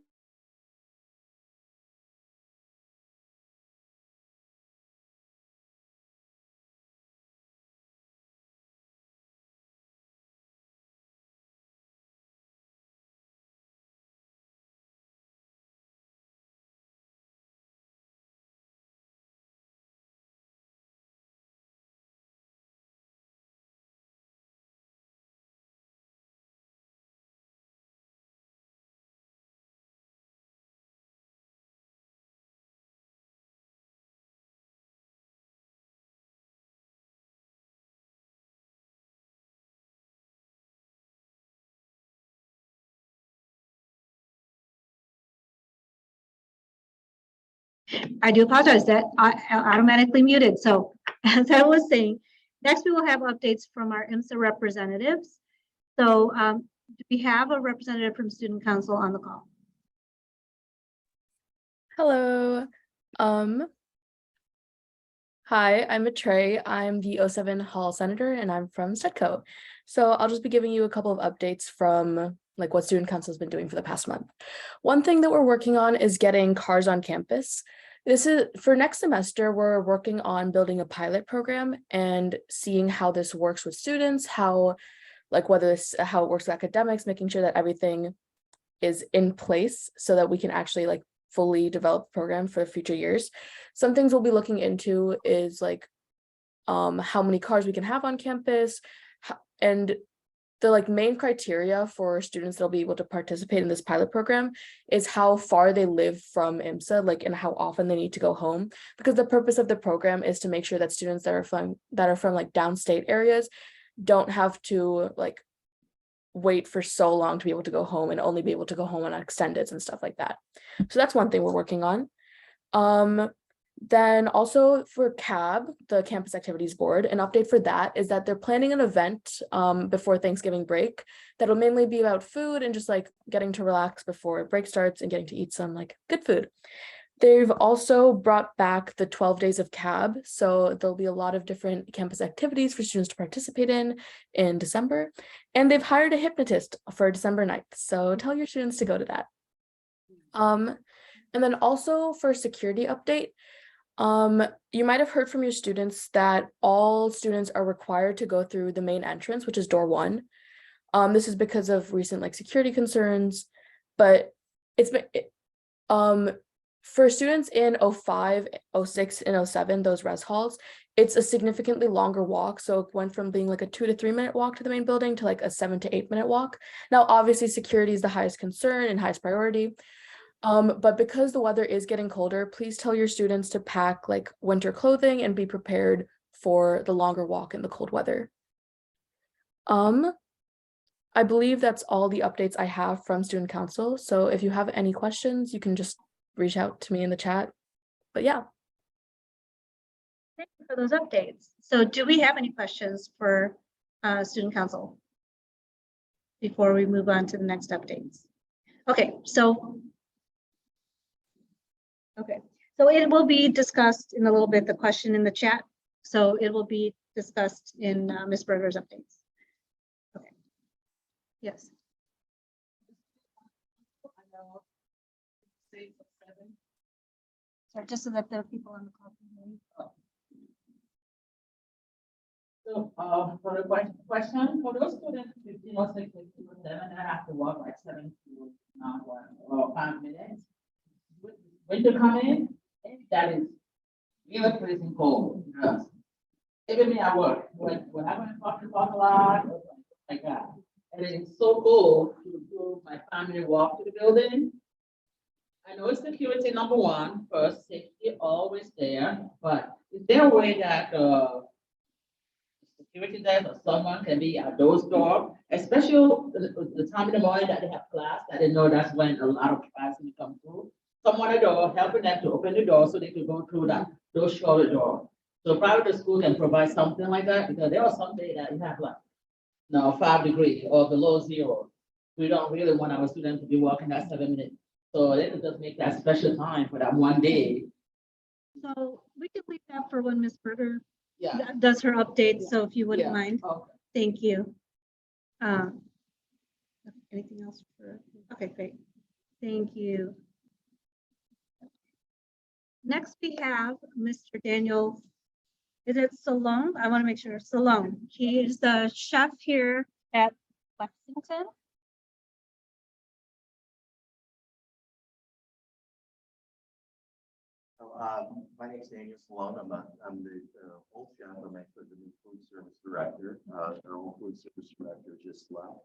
A: I do apologize that I automatically muted. So as I was saying, next we will have updates from our IMSA representatives. So do we have a representative from Student Council on the call?
K: Hello. Hi, I'm Trey. I'm the 07 Hall Senator and I'm from Stedco. So I'll just be giving you a couple of updates from like what Student Council has been doing for the past month. One thing that we're working on is getting cars on campus. This is for next semester, we're working on building a pilot program and seeing how this works with students, how it works with academics, making sure that everything is in place so that we can actually like fully develop the program for future years. Some things we'll be looking into is like how many cars we can have on campus, and the like main criteria for students that'll be able to participate in this pilot program is how far they live from IMSA, like, and how often they need to go home, because the purpose of the program is to make sure that students that are from like downstate areas don't have to like wait for so long to be able to go home and only be able to go home on extendeds and stuff like that. So that's one thing we're working on. Then also for CAB, the Campus Activities Board, an update for that is that they're planning an event before Thanksgiving break that'll mainly be about food and just like getting to relax before break starts and getting to eat some like good food. They've also brought back the 12 days of CAB. So there'll be a lot of different campus activities for students to participate in December. And they've hired a hypnotist for December 9th. So tell your students to go to that. And then also for a security update, you might have heard from your students that all students are required to go through the main entrance, which is door 1. This is because of recent like security concerns, but it's been for students in 05, 06, and 07, those res halls, it's a significantly longer walk. So it went from being like a 2 to 3 minute walk to the main building to like a 7 to 8 minute walk. Now, obviously security is the highest concern and highest priority. But because the weather is getting colder, please tell your students to pack like winter clothing and be prepared for the longer walk in the cold weather. I believe that's all the updates I have from student council. So if you have any questions, you can just reach out to me in the chat. But yeah.
A: Thank you for those updates. So do we have any questions for student council before we move on to the next updates? Okay, so it will be discussed in a little bit, the question in the chat. So it will be discussed in Ms. Berger's updates. Okay. Yes. So just so that there are people on the call.
C: So, for the question, for those students, 15 or 16, 7, I have to walk like 7 to 9 or 5 minutes. When they come in, that is really freezing cold. Because even me at work, when I went to park a lot, like that, and it's so cold to do my family walk to the building. I know security number one, first safety always there, but is there a way that security there or someone can be at those doors, especially the time in the morning that they have class, that they know that's when a lot of class will come through. Someone at the door helping them to open the door so they can go through those shorter door. So private school can provide something like that, because there are some days that you have like 5 degrees or below 0. We don't really want our students to be walking that 7 minutes. So they can just make that special time for that one day.
A: So we can leave that for when Ms. Berger
C: Yeah.
A: does her update. So if you wouldn't
C: Yeah.
A: mind,
C: Okay.
A: thank you. Anything else for? Okay, great. Thank you. Next, we have Mr. Daniel. Is it Salome? I want to make sure. Salome. He is the chef here at Lexington.
L: My name is Daniel Salone. I'm the old chef. I'm actually the new food service director. Our old food service director just left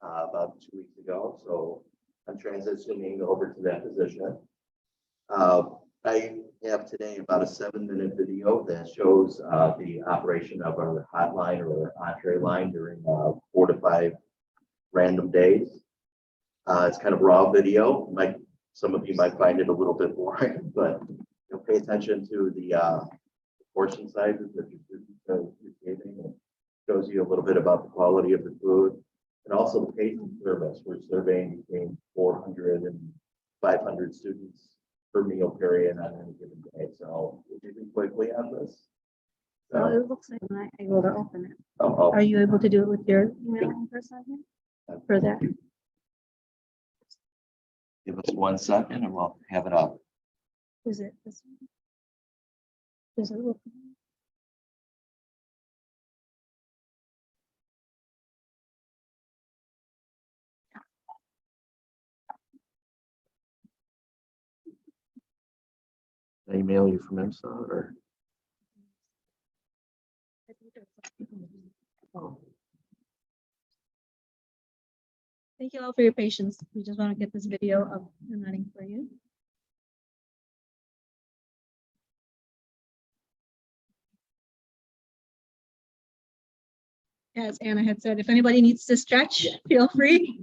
L: about 2 weeks ago, so I'm transitioning over to that position. I have today about a 7-minute video that shows the operation of our hotline or entree line during 4 to 5 random days. It's kind of raw video. Some of you might find it a little bit boring, but you'll pay attention to the portion sizes that you're giving. It shows you a little bit about the quality of the food and also the pace of service. We're surveying between 400 and 500 students per meal period on any given day. So we're moving quickly on this.
A: So it looks like I'm not able to open it.
L: Oh,
A: Are you able to do it with your email person for that?
L: give us 1 second and we'll have it up.
A: Is it this one? Does it look?
L: Can I email you from IMSA or? Oh.
A: Thank you all for your patience. We just want to get this video up and running for you. As Anna had said, if anybody needs to stretch, feel free.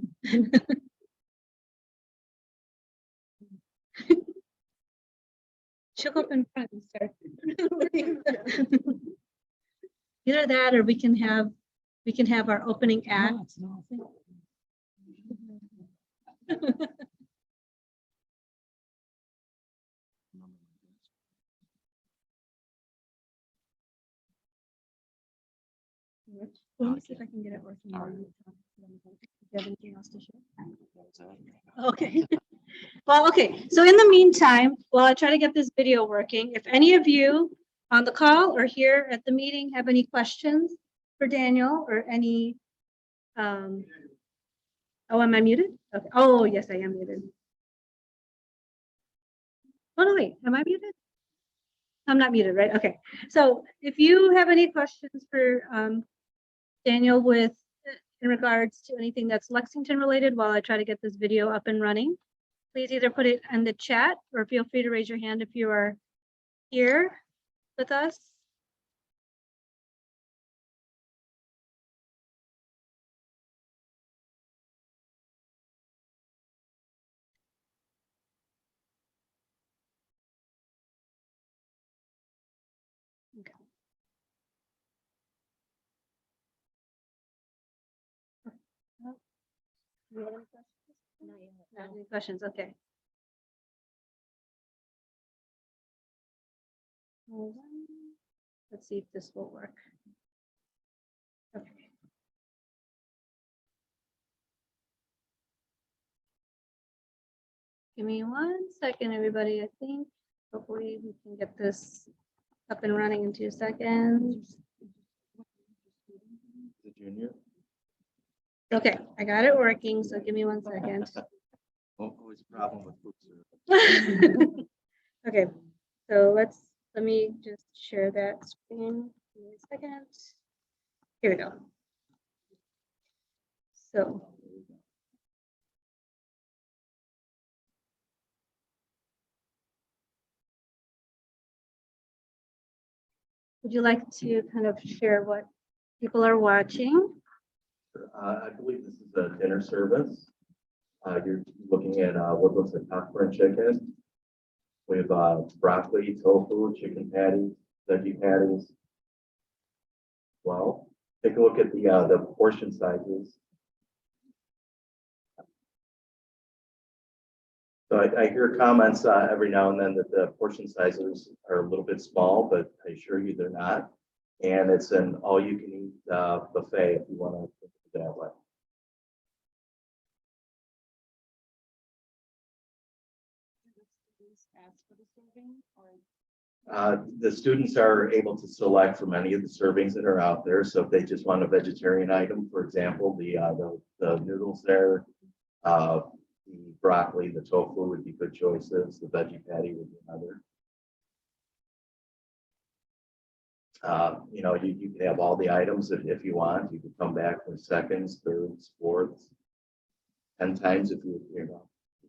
A: She'll go up in front and start. Either that or we can have our opening act. Let me see if I can get it working. Do you have anything else to share? Okay. Well, okay. So in the meantime, while I try to get this video working, if any of you on the call or here at the meeting have any questions for Daniel or any, oh, am I muted? Okay. Oh, yes, I am muted. Oh, no, wait, am I muted? I'm not muted, right? Okay. So if you have any questions for Daniel in regards to anything that's Lexington related while I try to get this video up and running, please either put it in the chat or feel free to raise your hand if you are here with us. Do you have any questions? Not any questions, okay. Hold on. Let's see if this will work. Okay. Give me 1 second, everybody. I think hopefully we can get this up and running in 2 seconds.
L: The junior.
A: Okay, I got it working, so give me 1 second.
L: Always a problem with food service.
A: Okay, so let me just share that screen. Give me a second. Here we go. So. Would you like to kind of share what people are watching?
L: I believe this is a dinner service. You're looking at what looks like popcorn chicken. We have broccoli, tofu, chicken patties, veggie patties. Well, take a look at the portion sizes. So I hear comments every now and then that the portion sizes are a little bit small, but I assure you they're not. And it's an all-you-can-eat buffet if you want to think of it that way. The students are able to select from any of the servings that are out there. So if they just want a vegetarian item, for example, the noodles there, the broccoli, the tofu would be good choices. The veggie patty would be another. You know, you can have all the items if you want. You can come back for seconds, thirds, fourths, 10 times if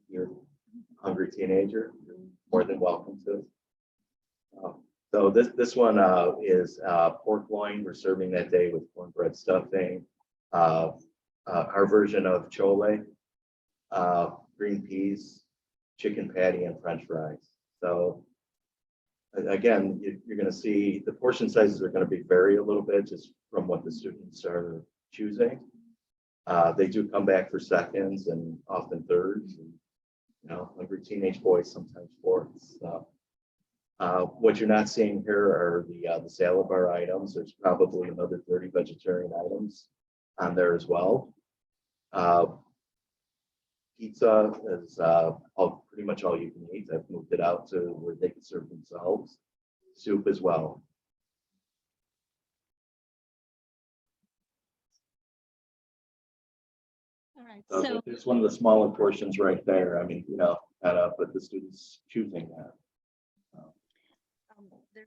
L: you're a hungry teenager. You're more than welcome to. So this one is pork loin. We're serving that day with cornbread stuffing. Our version of chole, green peas, chicken patty, and French fries. So again, you're going to see the portion sizes are going to vary a little bit just from what the students are choosing. They do come back for seconds and often thirds. And, you know, hungry teenage boys sometimes fourths. So, what you're not seeing here are the salad bar items. There's probably another 30 vegetarian items on there as well. Pizza is pretty much all you can eat. I've moved it out to where they can serve themselves. Soup as well.
A: All right,
L: So
A: so
L: it's one of the smaller portions right there. I mean, you know, but the students choosing that.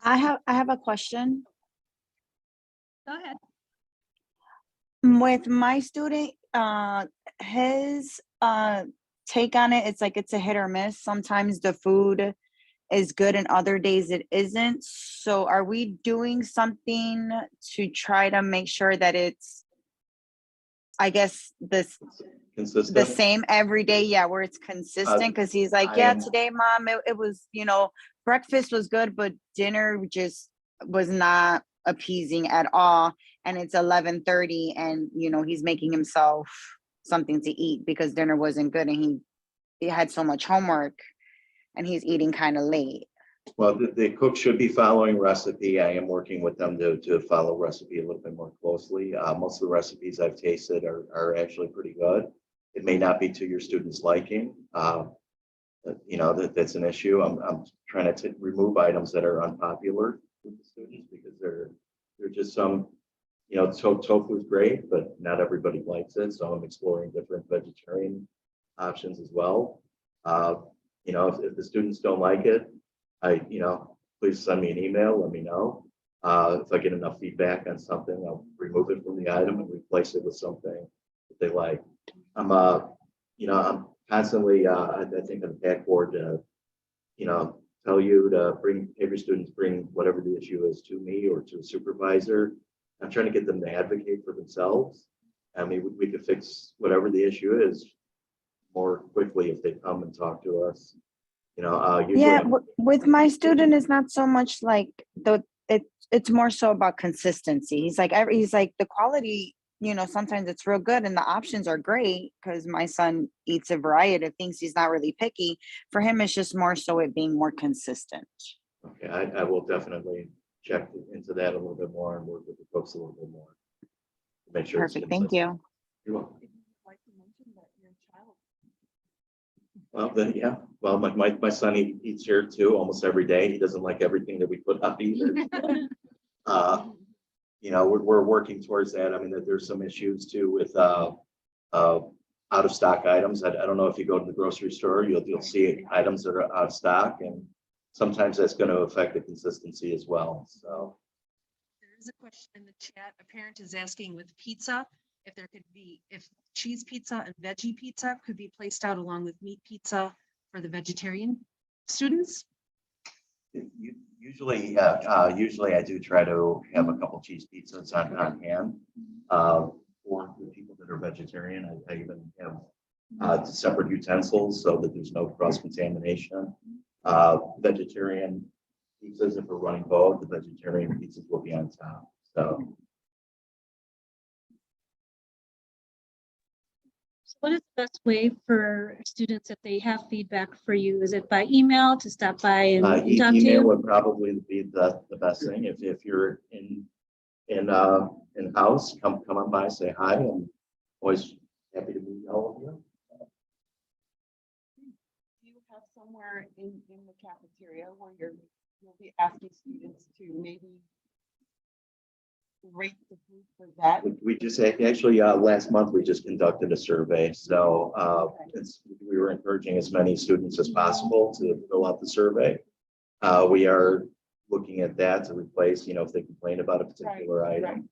M: I have a question.
A: go ahead.
M: With my student, his take on it, it's like it's a hit or miss. Sometimes the food is good and other days it isn't. So are we doing something to try to make sure that it's, I guess, the
L: Consistent.
M: same every day? Yeah, where it's consistent, because he's like, yeah, today, mom, it was, you know, breakfast was good, but dinner just was not appeasing at all. And it's 11:30 and, you know, he's making himself something to eat because dinner wasn't good and he had so much homework and he's eating kind of late.
L: Well, the cook should be following recipe. I am working with them to follow recipe a little bit more closely. Most of the recipes I've tasted are actually pretty good. It may not be to your students' liking. You know, that's an issue. I'm trying to remove items that are unpopular with the students because they're just some, you know, tofu is great, but not everybody likes it. So I'm exploring different vegetarian options as well. You know, if the students don't like it, you know, please send me an email, let me know. If I get enough feedback on something, I'll remove it from the item and replace it with something that they like. You know, I'm constantly, I think on the PAC board, you know, tell you to have your students bring whatever the issue is to me or to a supervisor. I'm trying to get them to advocate for themselves. I mean, we could fix whatever the issue is more quickly if they come and talk to us. You know, usually
M: Yeah, with my student, it's not so much like it's more so about consistency. He's like the quality you know, sometimes it's real good and the options are great because my son eats a variety of things. He's not really picky. For him, it's just more so it being more consistent.
L: Okay, I will definitely check into that a little bit more and work with the folks a little bit more. Make sure. it's
M: Perfect. Thank
L: consistent.
M: you.
L: You're welcome.
H: If you'd like to mention that your child.
L: Well, then, yeah, well, my son eats here too, almost every day. He doesn't like everything that we put out either. You know, we're working towards that. I mean, there's some issues too with out of stock items. I don't know if you go to the grocery store, you'll see items that are out of stock, and sometimes that's going to affect the consistency as well. So
H: There is a question in the chat. A parent is asking with pizza, if there could be, if cheese pizza and veggie pizza could be placed out along with meat pizza for the vegetarian students.
L: usually I do try to have a couple cheese pizzas on hand. For the people that are vegetarian, I even have separate utensils so that there's no cross contamination. Vegetarian pizzas, if we're running both, the vegetarian pizzas will be on top. So
A: What is the best way for students if they have feedback for you? Is it by email to stop by and talk to
L: email
A: you?
L: would probably be the best thing. If you're in house, come on by, say hi. I'm always happy to meet all of you.
J: Do you have somewhere in the cafeteria where you'll be asking students to maybe rate the food for that?
L: We just actually last month we just conducted a survey, so we were encouraging as many students as possible to fill out the survey. We are looking at that to replace, you know, if they complain about a particular item,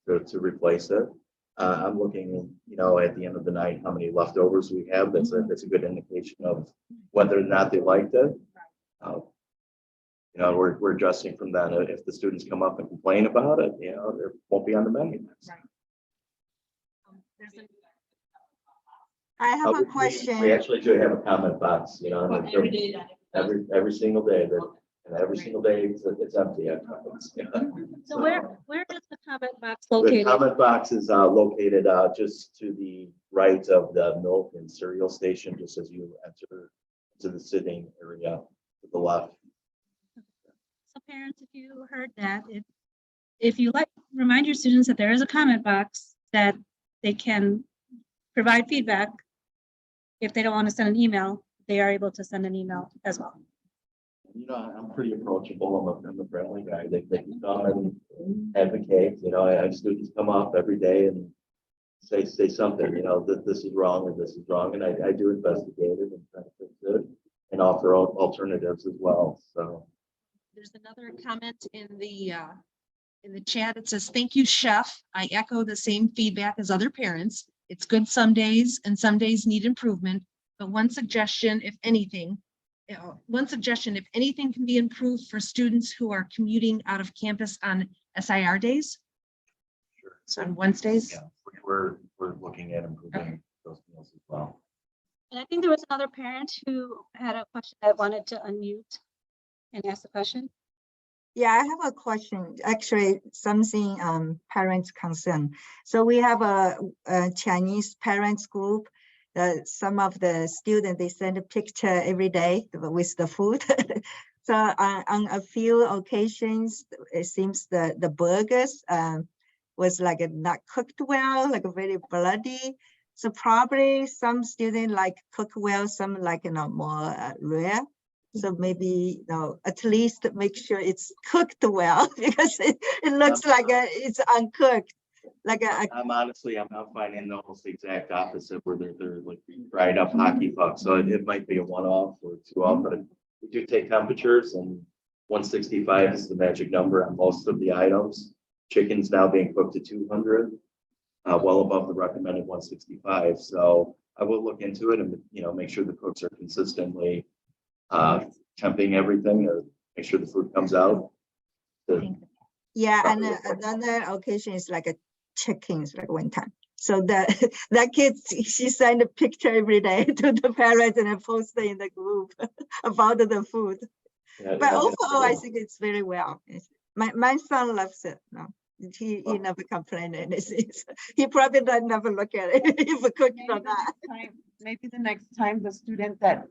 L: to replace it. I'm looking, you know, at the end of the night how many leftovers we have. That's a good indication of whether or not they liked it. You know, we're adjusting from that. If the students come up and complain about it, you know, there won't be on the menu.
G: I have a
L: We
G: question.
L: actually do have a comment box, you know, and
C: Every day.
L: every single day, and every single day it's empty.
A: So where is the comment box
L: The
A: located?
L: comment box is located just to the right of the milk and cereal station, just as you enter to the sitting area to the left.
A: So parents, if you heard that, if you like, remind your students that there is a comment box that they can provide feedback. If they don't want to send an email, they are able to send an email as well.
L: You know, I'm pretty approachable. I'm a friendly guy. They can come and advocate. You know, I have students come up every day and say something, you know, that this is wrong or this is wrong. And I do investigate it and try to fix it and offer alternatives as well. So
H: There's another comment in the chat. It says, "Thank you, Chef. I echo the same feedback as other parents. It's good some days and some days need improvement. But one suggestion, if anything can be improved for students who are commuting out of campus on SIR days."
L: sure.
H: So on Wednesdays.
L: Yeah, we're looking at improving those meals as well.
A: And I think there was another parent who had a question that wanted to unmute and ask the question.
G: Yeah, I have a question, actually something parents concern. So we have a Chinese parents group. Some of the students, they send a picture every day with the food. So on a few occasions, it seems the burgers was like not cooked well, like very bloody. So probably some students like cook well, some like, you know, more rare. So maybe, you know, at least make sure it's cooked well because it looks like it's uncooked. Like
L: I'm honestly, I'm finding almost the exact opposite where they're like dried up hockey pucks. So it might be a one-off or two-off, but we do take temperatures, and 165 is the magic number on most of the items. Chicken's now being cooked to 200, well above the recommended 165. So I will look into it and, you know, make sure the cooks are consistently temping everything, or make sure the food comes out.
G: yeah, and another occasion is like a chickens, like one time. So that kid, she sent a picture every day to the parents and then post it in the group about the food.
L: Yeah,
G: But
L: yeah,
G: overall, I think it's very well. My son loves it. No, he never complained anything. He probably doesn't never look at it if a cook or not.
J: Maybe the next time the student that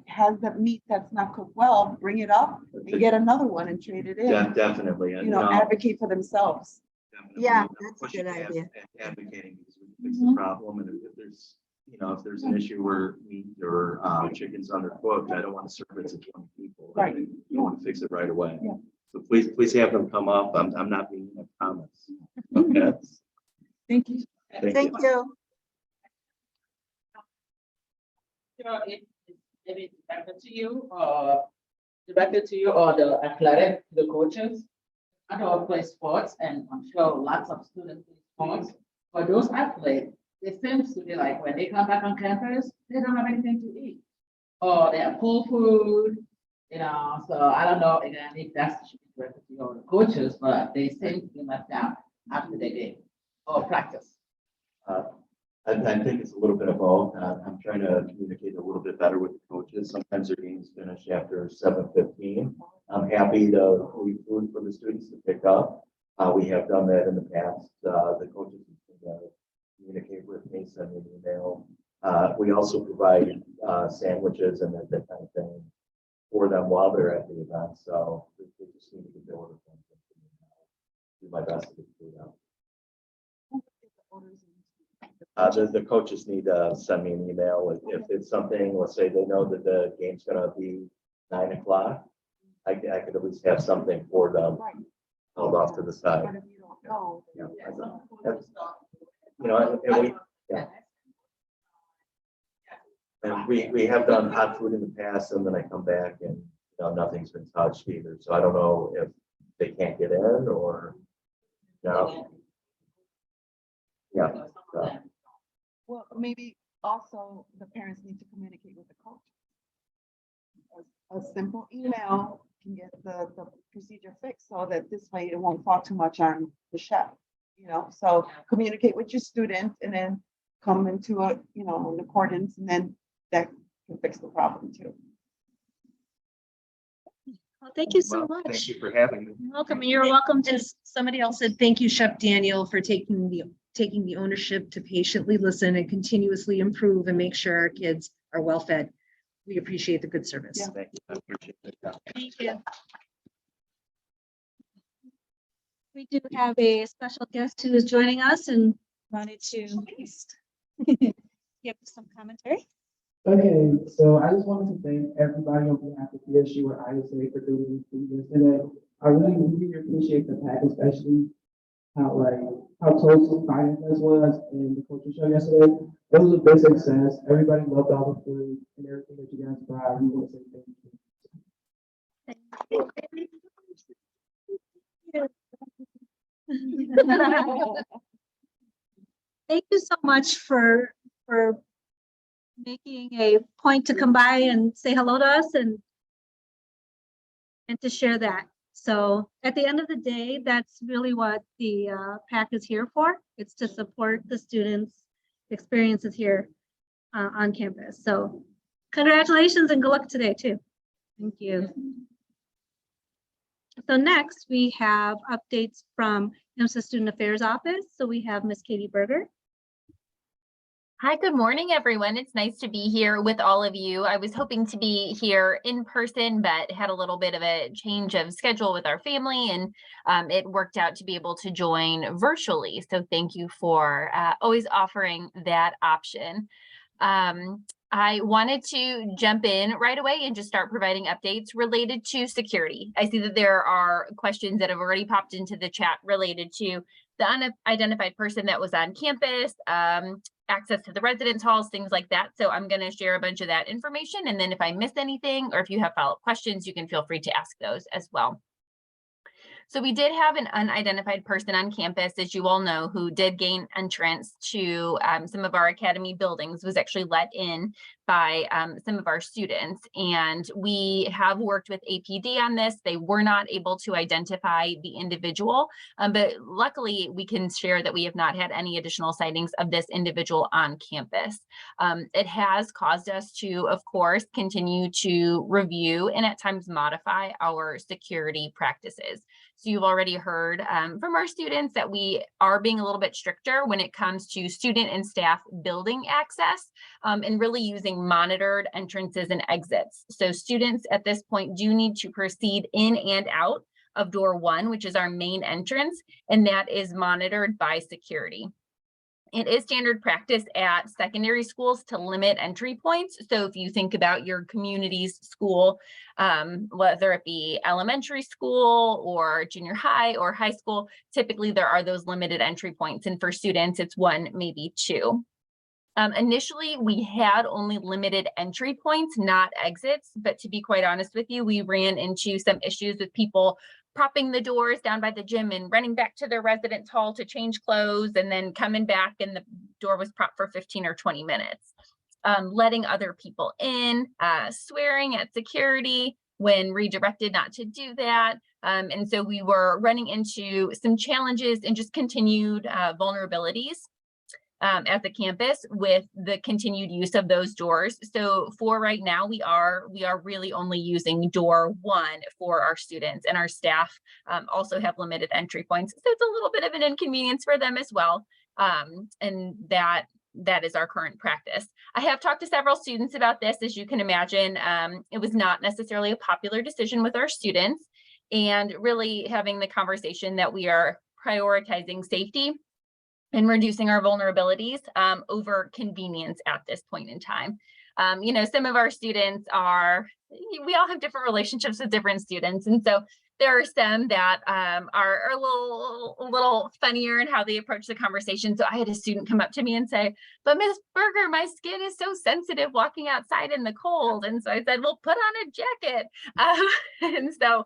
J: has the meat that's not cooked well, bring it up and get another one and trade it in.
L: Definitely. And,
J: You know, advocate for themselves.
L: definitely,
G: Yeah,
L: I'm
G: that's a
L: pushing
G: good
L: and
G: idea.
L: advocating because we can fix the problem. And if there's, if there's an issue where meat or chicken's undercooked, I don't want to serve it to 20 people.
J: Right.
L: You want to fix it right away.
J: Yeah.
L: So please have them come up. I'm not being a promise. Okay.
J: Thank you.
G: Thank you.
C: Maybe directed to you or the athletic, the coaches. I don't play sports and I'm sure lots of students play sports. For those athletes, it seems to be like when they come back on campus, they don't have anything to eat. Or they have full food, so I don't know again if that's directed to you or the coaches, but they seem to be left out after they game or practice.
L: I think it's a little bit of both. I'm trying to communicate a little bit better with the coaches. Sometimes their games finish after 7:15. I'm happy to leave food for the students to pick up. We have done that in the past. The coaches can communicate with me, send me an email. We also provide sandwiches and that kind of thing for them while they're at the event. So they just need to get their order from me. Do my best to get food out. The coaches need to send me an email if it's something. Let's say they know that the game's going to be 9 o'clock. I could at least have something for them held off to the side.
J: But if you don't know.
L: Yeah, and we have done hot food in the past, and then I come back and nothing's been touched either. So I don't know if they can't get in or no. Yeah.
J: Well, maybe also the parents need to communicate with the coach. A simple email can get the procedure fixed so that this way it won't fall too much on the chef, so communicate with your student and then come into an accordance, and then that can fix the problem too.
A: Well, thank you so
L: Well,
A: much.
L: thank you for having me.
A: You're welcome. You're welcome to.
H: Somebody else said, thank you, Chef Daniel, for taking the ownership to patiently listen and continuously improve and make sure our kids are well fed. We appreciate the good service.
J: Yeah.
L: Thank you. I appreciate it.
A: Thank you. We do have a special guest who is joining us and wanted to give some commentary.
N: Okay, so I just wanted to thank everybody on behalf of PSU or ISA for doing this today. I really appreciate the PAC, especially how close Finance was in the culture show yesterday. It was a big success. Everybody loved all the food and everything that you guys brought. We want to say thank you.
A: Thank you so much for making a point to come by and say hello to us and to share that. So at the end of the day, that's really what the PAC is here for. It's to support the students' experiences here on campus. So congratulations and good luck today too. Thank you. So next we have updates from IMSA Student Affairs Office. So we have Miss Katie Berger.
D: Hi, good morning, everyone. It's nice to be here with all of you. I was hoping to be here in person, but had a little bit of a change of schedule with our family, and it worked out to be able to join virtually. So thank you for always offering that option. I wanted to jump in right away and just start providing updates related to security. I see that there are questions that have already popped into the chat related to the unidentified person that was on campus, access to the residence halls, things like that. So I'm going to share a bunch of that information. And then if I miss anything or if you have follow-up questions, you can feel free to ask those as well. So we did have an unidentified person on campus, as you all know, who did gain entrance to some of our academy buildings, was actually let in by some of our students. And we have worked with APD on this. They were not able to identify the individual, but luckily we can share that we have not had any additional sightings of this individual on campus. It has caused us to, of course, continue to review and at times modify our security practices. So you've already heard from our students that we are being a little bit stricter when it comes to student and staff building access and really using monitored entrances and exits. So students at this point do need to proceed in and out of door 1, which is our main entrance, and that is monitored by security. It is standard practice at secondary schools to limit entry points. So if you think about your community's school, whether it be elementary school or junior high or high school, typically there are those limited entry points. And for students, it's 1, maybe 2. Initially, we had only limited entry points, not exits. But to be quite honest with you, we ran into some issues with people propping the doors down by the gym and running back to their residence hall to change clothes and then coming back and the door was propped for 15 or 20 minutes. Letting other people in, swearing at security when redirected not to do that. And so we were running into some challenges and just continued vulnerabilities at the campus with the continued use of those doors. So for right now, we are really only using door 1 for our students, and our staff also have limited entry points. So it's a little bit of an inconvenience for them as well. And that is our current practice. I have talked to several students about this. As you can imagine, it was not necessarily a popular decision with our students, and really having the conversation that we are prioritizing safety and reducing our vulnerabilities over convenience at this point in time. You know, some of our students we all have different relationships with different students. And so there are some that are a little funnier in how they approach the conversation. So I had a student come up to me and say, "But Ms. Berger, my skin is so sensitive walking outside in the cold." And so I said, "Well, put on a jacket." And so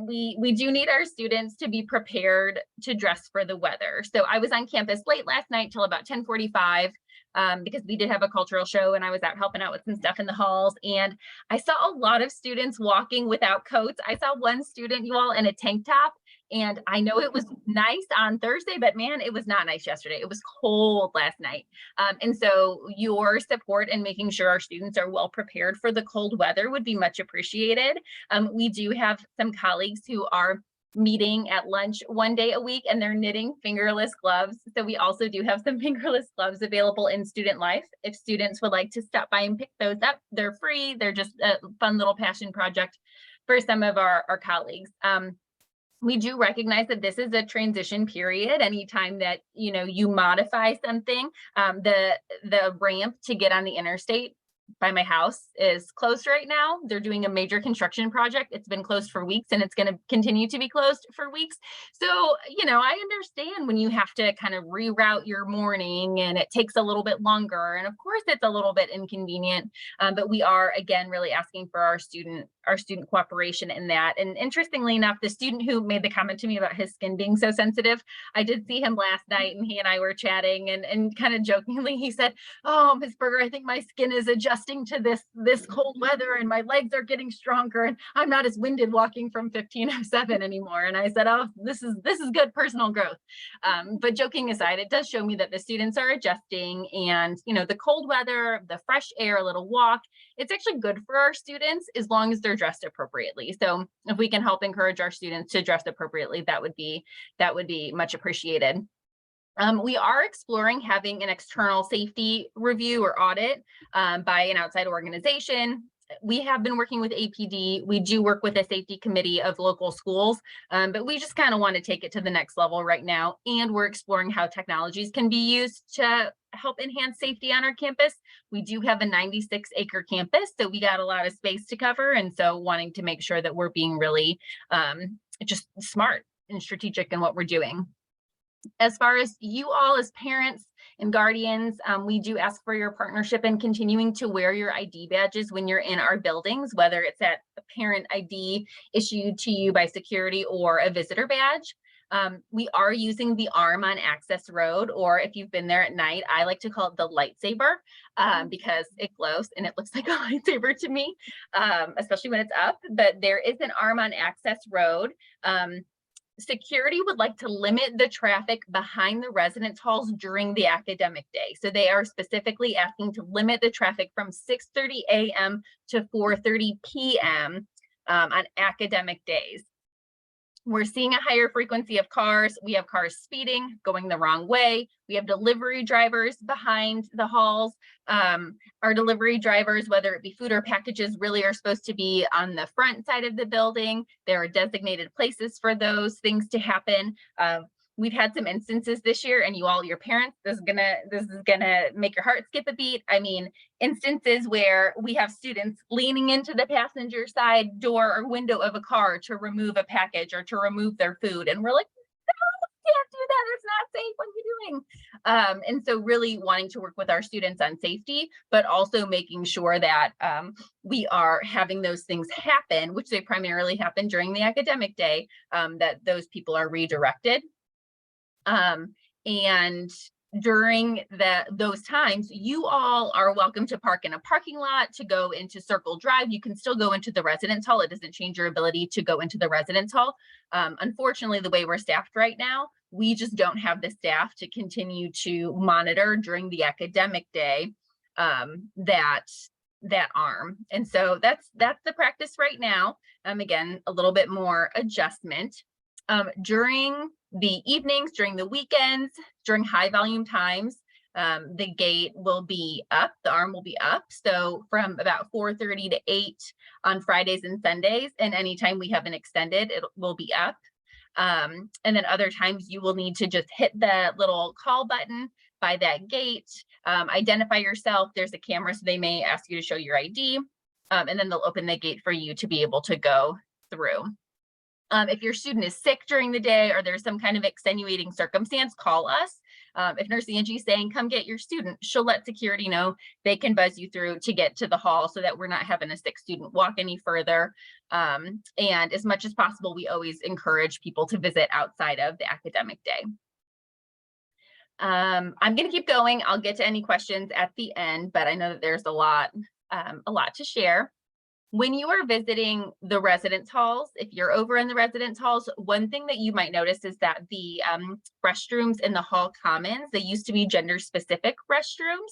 D: we do need our students to be prepared to dress for the weather. So I was on campus late last night till about 10:45 because we did have a cultural show and I was out helping out with some stuff in the halls. And I saw a lot of students walking without coats. I saw one student, you all, in a tank top. And I know it was nice on Thursday, but man, it was not nice yesterday. It was cold last night. And so your support in making sure our students are well prepared for the cold weather would be much appreciated. We do have some colleagues who are meeting at lunch 1 day a week and they're knitting fingerless gloves. So we also do have some fingerless gloves available in Student Life. If students would like to stop by and pick those up, they're free. They're just a fun little passion project for some of our colleagues. We do recognize that this is a transition period. Anytime that you modify something, the ramp to get on the interstate by my house is closed right now. They're doing a major construction project. It's been closed for weeks and it's going to continue to be closed for weeks. So, I understand when you have to kind of reroute your morning and it takes a little bit longer. And of course, it's a little bit inconvenient, but we are, again, really asking for our student cooperation in that. And interestingly enough, the student who made the comment to me about his skin being so sensitive, I did see him last night and he and I were chatting and kind of jokingly, he said, "Oh, Ms. Berger, I think my skin is adjusting to this cold weather and my legs are getting stronger and I'm not as winded walking from 1507 anymore." And I said, "Oh, this is good personal growth." But joking aside, it does show me that the students are adjusting, and the cold weather, the fresh air, a little walk, it's actually good for our students as long as they're dressed appropriately. So if we can help encourage our students to dress appropriately, that would be much appreciated. We are exploring having an external safety review or audit by an outside organization. We have been working with APD. We do work with a safety committee of local schools, but we just kind of want to take it to the next level right now. And we're exploring how technologies can be used to help enhance safety on our campus. We do have a 96-acre campus, so we got a lot of space to cover. And so wanting to make sure that we're being really just smart and strategic in what we're doing. As far as you all as parents and guardians, we do ask for your partnership in continuing to wear your ID badges when you're in our buildings, whether it's at a parent ID issued to you by security or a visitor badge. We are using the arm on Access Road, or if you've been there at night, I like to call it the lightsaber because it glows and it looks like a lightsaber to me, especially when it's up. But there is an arm on Access Road. Security would like to limit the traffic behind the residence halls during the academic day. So they are specifically asking to limit the traffic from 6:30 a.m. to 4:30 p.m. On academic days. We're seeing a higher frequency of cars. We have cars speeding, going the wrong way. We have delivery drivers behind the halls. Our delivery drivers, whether it be food or packages, really are supposed to be on the front side of the building. There are designated places for those things to happen. We've had some instances this year, and your parents, this is gonna make your heart skip a beat. I mean, instances where we have students leaning into the passenger side door or window of a car to remove a package or to remove their food, and we're like, no, we can't do that. It's not safe. What are you doing? And so, really wanting to work with our students on safety, but also making sure that we are having those things happen, which they primarily happen during the academic day, that those people are redirected. And during those times, you all are welcome to park in a parking lot, to go into Circle Drive. You can still go into the residence hall. It doesn't change your ability to go into the residence hall. Unfortunately, the way we're staffed right now, we just don't have the staff to continue to monitor during the academic day that arm. And so that's the practice right now. Again, a little bit more adjustment. During the evenings, during the weekends, during high volume times, the gate will be up, the arm will be up. So from about 4:30 to 8 on Fridays and Sundays, and anytime we have an extended, it will be up. And then other times you will need to just hit the little call button by that gate, identify yourself. There's a camera, so they may ask you to show your ID, and then they'll open the gate for you to be able to go through. If your student is sick during the day or there's some kind of extenuating circumstance, call us. If Nurse Angie's saying, come get your student, she'll let security know. They can buzz you through to get to the hall so that we're not having a sick student walk any further. And as much as possible, we always encourage people to visit outside of the academic day. I'm going to keep going. I'll get to any questions at the end, but I know that there's a lot to share. When you are visiting the residence halls, if you're over in the residence halls, one thing that you might notice is that the restrooms in the hall commons, they used to be gender specific restrooms,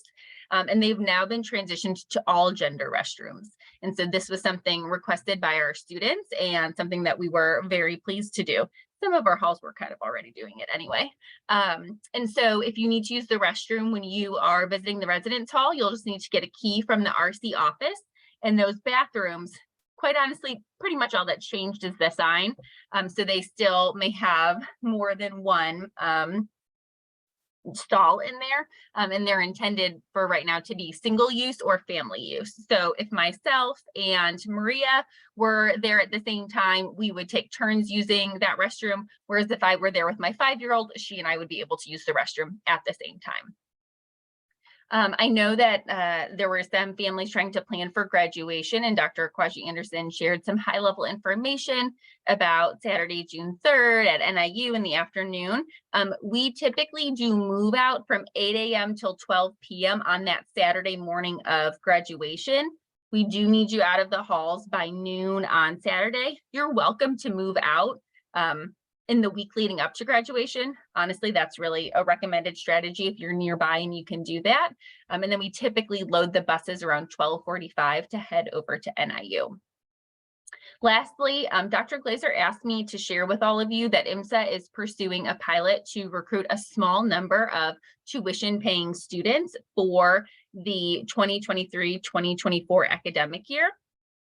D: and they've now been transitioned to all gender restrooms. And so this was something requested by our students and something that we were very pleased to do. Some of our halls were kind of already doing it anyway. And so if you need to use the restroom when you are visiting the residence hall, you'll just need to get a key from the RC office. And those bathrooms, quite honestly, pretty much all that's changed is the sign. So they still may have more than one stall in there, and they're intended for right now to be single use or family use. So if myself and Maria were there at the same time, we would take turns using that restroom. Whereas if I were there with my 5-year-old, she and I would be able to use the restroom at the same time. I know that there were some families trying to plan for graduation, and Dr. Kwaji Anderson shared some high-level information about Saturday, June 3rd at NIU in the afternoon. We typically do move out from 8 a.m. till 12 p.m. on that Saturday morning of graduation. We do need you out of the halls by noon on Saturday. You're welcome to move out in the week leading up to graduation. Honestly, that's really a recommended strategy if you're nearby and you can do that. And then we typically load the buses around 12:45 to head over to NIU. Lastly, Dr. Glazer asked me to share with all of you that IMSA is pursuing a pilot to recruit a small number of tuition paying students for the 2023-2024 academic year.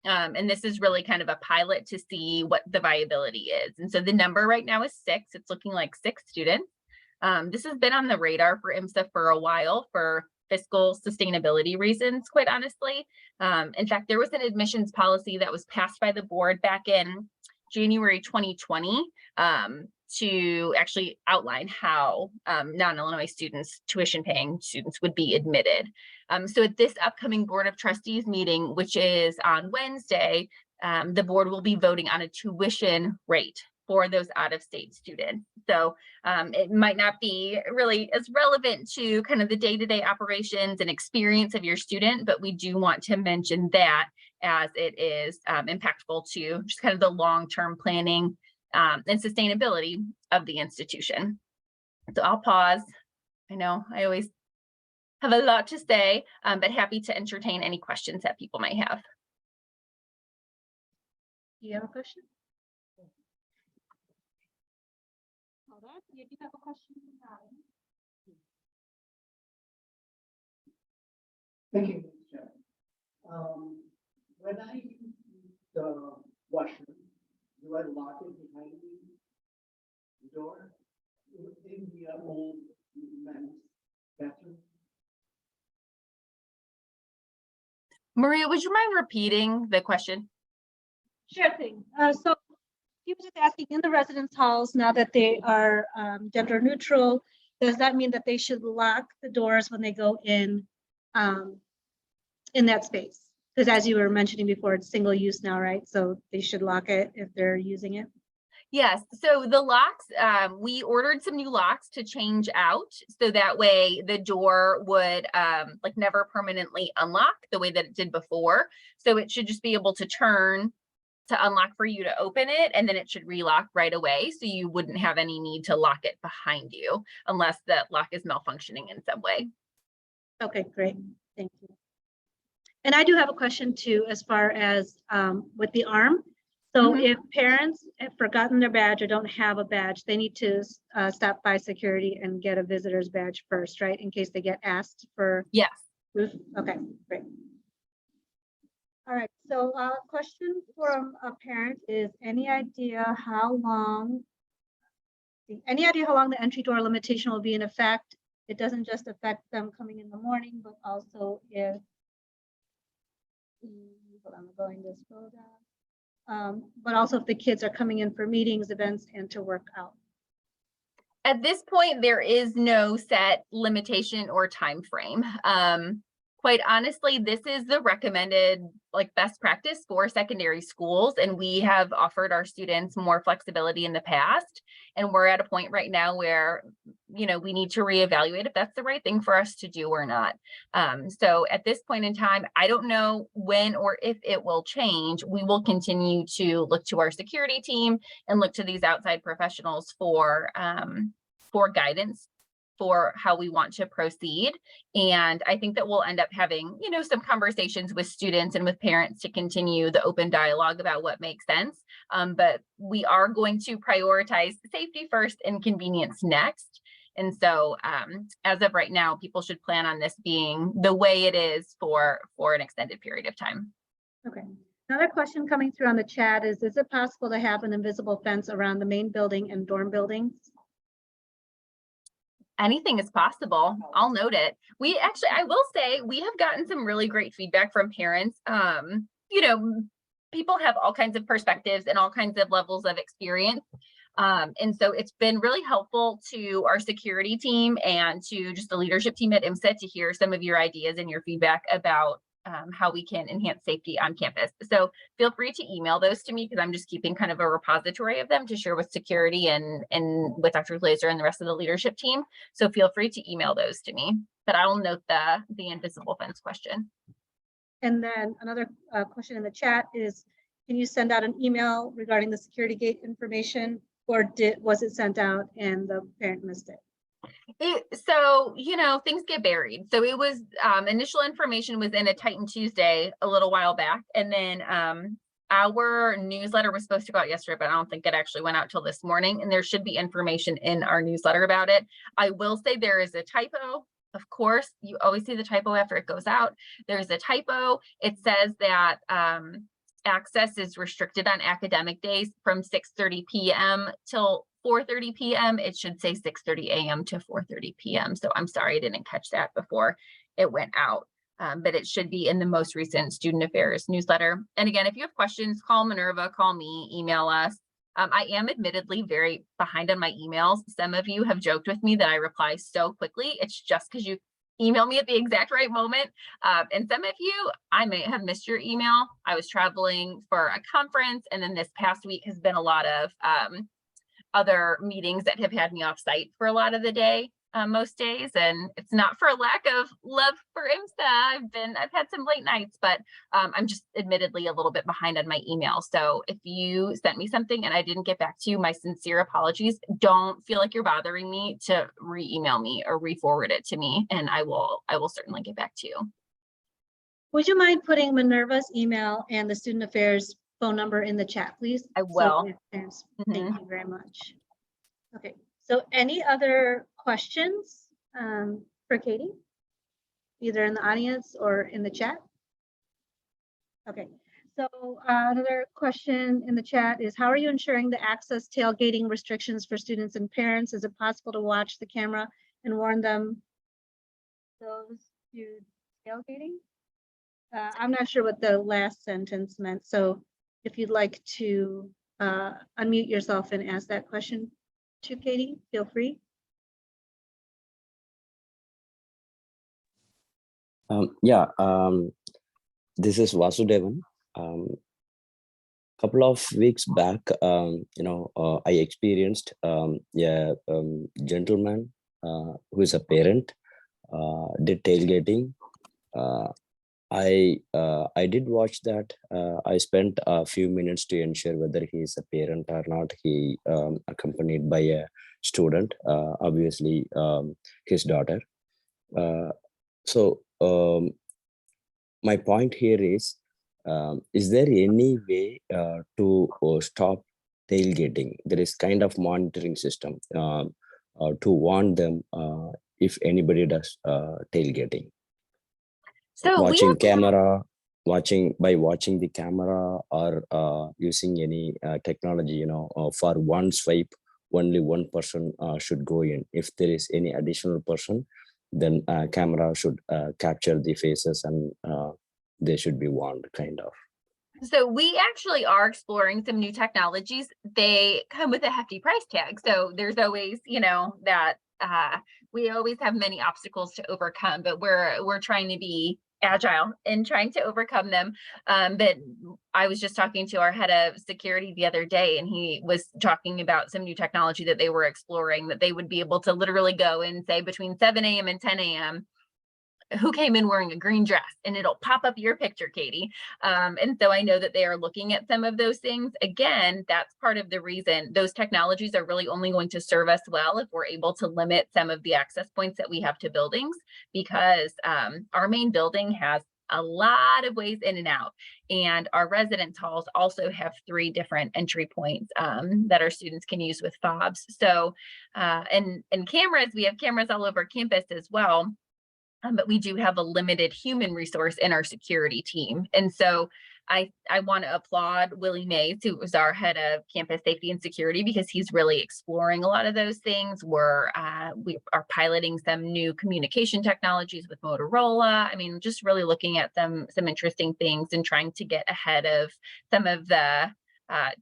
D: And this is really kind of a pilot to see what the viability is. And so the number right now is 6. It's looking like 6 students. This has been on the radar for IMSA for a while for fiscal sustainability reasons, quite honestly. In fact, there was an admissions policy that was passed by the board back in January 2020 to actually outline how non-Illinois students, tuition paying students, would be admitted. So at this upcoming Board of Trustees meeting, which is on Wednesday, the board will be voting on a tuition rate for those out-of-state students. So it might not be really as relevant to kind of the day-to-day operations and experience of your student, but we do want to mention that as it is impactful to just kind of the long-term planning and sustainability of the institution. So I'll pause. I know I always have a lot to say, but happy to entertain any questions that people might have.
A: Do you have a question? if you have a question about it.
O: Thank you, Mr. Chairman. When I use the washroom, do I lock it behind the door in the old men's bathroom?
D: Maria, would you mind repeating the question?
A: Sure thing. So he was just asking, in the residence halls, now that they are gender neutral, does that mean that they should lock the doors when they go in that space? Because as you were mentioning before, it's single use now, right? So they should lock it if they're using it.
D: Yes, so the locks, we ordered some new locks to change out, so that way the door would like never permanently unlock the way that it did before. So it should just be able to turn to unlock for you to open it, and then it should relock right away. So you wouldn't have any need to lock it behind you unless that lock is malfunctioning in some way.
A: Okay, great. Thank you. And I do have a question too, as far as with the arm. So if parents have forgotten their badge or don't have a badge, they need to stop by security and get a visitor's badge first, right? In case they get asked for.
D: Yes.
A: Okay, great. All right, so question from a parent is, any idea how long the entry door limitation will be in effect? It doesn't just affect them coming in the morning, but also if, hold on, I'm going to scroll down. But also if the kids are coming in for meetings, events, and to work out.
D: At this point, there is no set limitation or time frame. Quite honestly, this is the recommended like best practice for secondary schools, and we have offered our students more flexibility in the past. And we're at a point right now where, you know, we need to reevaluate if that's the right thing for us to do or not. So at this point in time, I don't know when or if it will change. We will continue to look to our security team and look to these outside professionals for guidance for how we want to proceed. And I think that we'll end up having, you know, some conversations with students and with parents to continue the open dialogue about what makes sense. But we are going to prioritize safety first and convenience next. And so as of right now, people should plan on this being the way it is for an extended period of time.
A: Okay. Another question coming through on the chat is it possible to have an invisible fence around the main building and dorm buildings?
D: Anything is possible. I'll note it. We actually, I will say, we have gotten some really great feedback from parents. You know, people have all kinds of perspectives and all kinds of levels of experience. And so it's been really helpful to our security team and to just the leadership team at IMSA to hear some of your ideas and your feedback about how we can enhance safety on campus. So feel free to email those to me because I'm just keeping kind of a repository of them to share with security and with Dr. Glazer and the rest of the leadership team. So feel free to email those to me, but I'll note the invisible fence question.
A: And then another question in the chat is, can you send out an email regarding the security gate information, or was it sent out and the parent missed it?
D: So, you know, things get buried. So it was initial information was in a Titan Tuesday a little while back. And then our newsletter was supposed to go out yesterday, but I don't think it actually went out till this morning. And there should be information in our newsletter about it. I will say there is a typo. Of course, you always see the typo after it goes out. There's a typo. It says that access is restricted on academic days from 6:30 p.m. till 4:30 p.m. It should say 6:30 a.m. to 4:30 p.m. So I'm sorry I didn't catch that before it went out, but it should be in the most recent Student Affairs newsletter. And again, if you have questions, call Minerva, call me, email us. I am admittedly very behind on my emails. Some of you have joked with me that I reply so quickly. It's just because you email me at the exact right moment. And some of you, I may have missed your email. I was traveling for a conference, and then this past week has been a lot of other meetings that have had me off site for a lot of the day, most days. And it's not for a lack of love for IMSA. I've had some late nights, but I'm just admittedly a little bit behind on my email. So if you sent me something and I didn't get back to you, my sincere apologies. Don't feel like you're bothering me to re-email me or re-forward it to me. And I will certainly get back to you.
A: Would you mind putting Minerva's email and the Student Affairs phone number in the chat, please?
D: I will.
A: So thank you very much. Okay, So any other questions for Katie? Either in the audience or in the chat? Okay, so another question in the chat is, how are you ensuring the access tailgating restrictions for students and parents? Is it possible to watch the camera and warn them those who tailgating? I'm not sure what the last sentence meant, so if you'd like to unmute yourself and ask that question to Katie, feel free.
P: This is Vasudevan. Couple of weeks back, I experienced a gentleman who is a parent did tailgating. I did watch that. I spent a few minutes to ensure whether he is a parent or not. He accompanied by a student, obviously his daughter. My point here is there any way to stop tailgating? There is kind of monitoring system to warn them if anybody does tailgating.
D: So
P: watching
D: we have,
P: watching the camera or using any technology, for one swipe, only one person should go in. If there is any additional person, then camera should capture the faces and they should be warned, kind of.
D: So we actually are exploring some new technologies. They come with a hefty price tag. So there's always, that we always have many obstacles to overcome, but we're trying to be agile and trying to overcome them. But I was just talking to our head of security the other day, and he was talking about some new technology that they were exploring, that they would be able to literally go and say between 7 a.m. and 10 a.m. who came in wearing a green dress, and it'll pop up your picture, Katie. And so I know that they are looking at some of those things. Again, that's part of the reason those technologies are really only going to serve us well if we're able to limit some of the access points that we have to buildings, because our main building has a lot of ways in and out. And our residence halls also have 3 different entry points that our students can use with fobs. So, and cameras, we have cameras all over campus as well. But we do have a limited human resource in our security team. And so I want to applaud Willie Mays, who was our head of campus safety and security, because he's really exploring a lot of those things. We are piloting some new communication technologies with Motorola. I mean, just really looking at some interesting things and trying to get ahead of some of the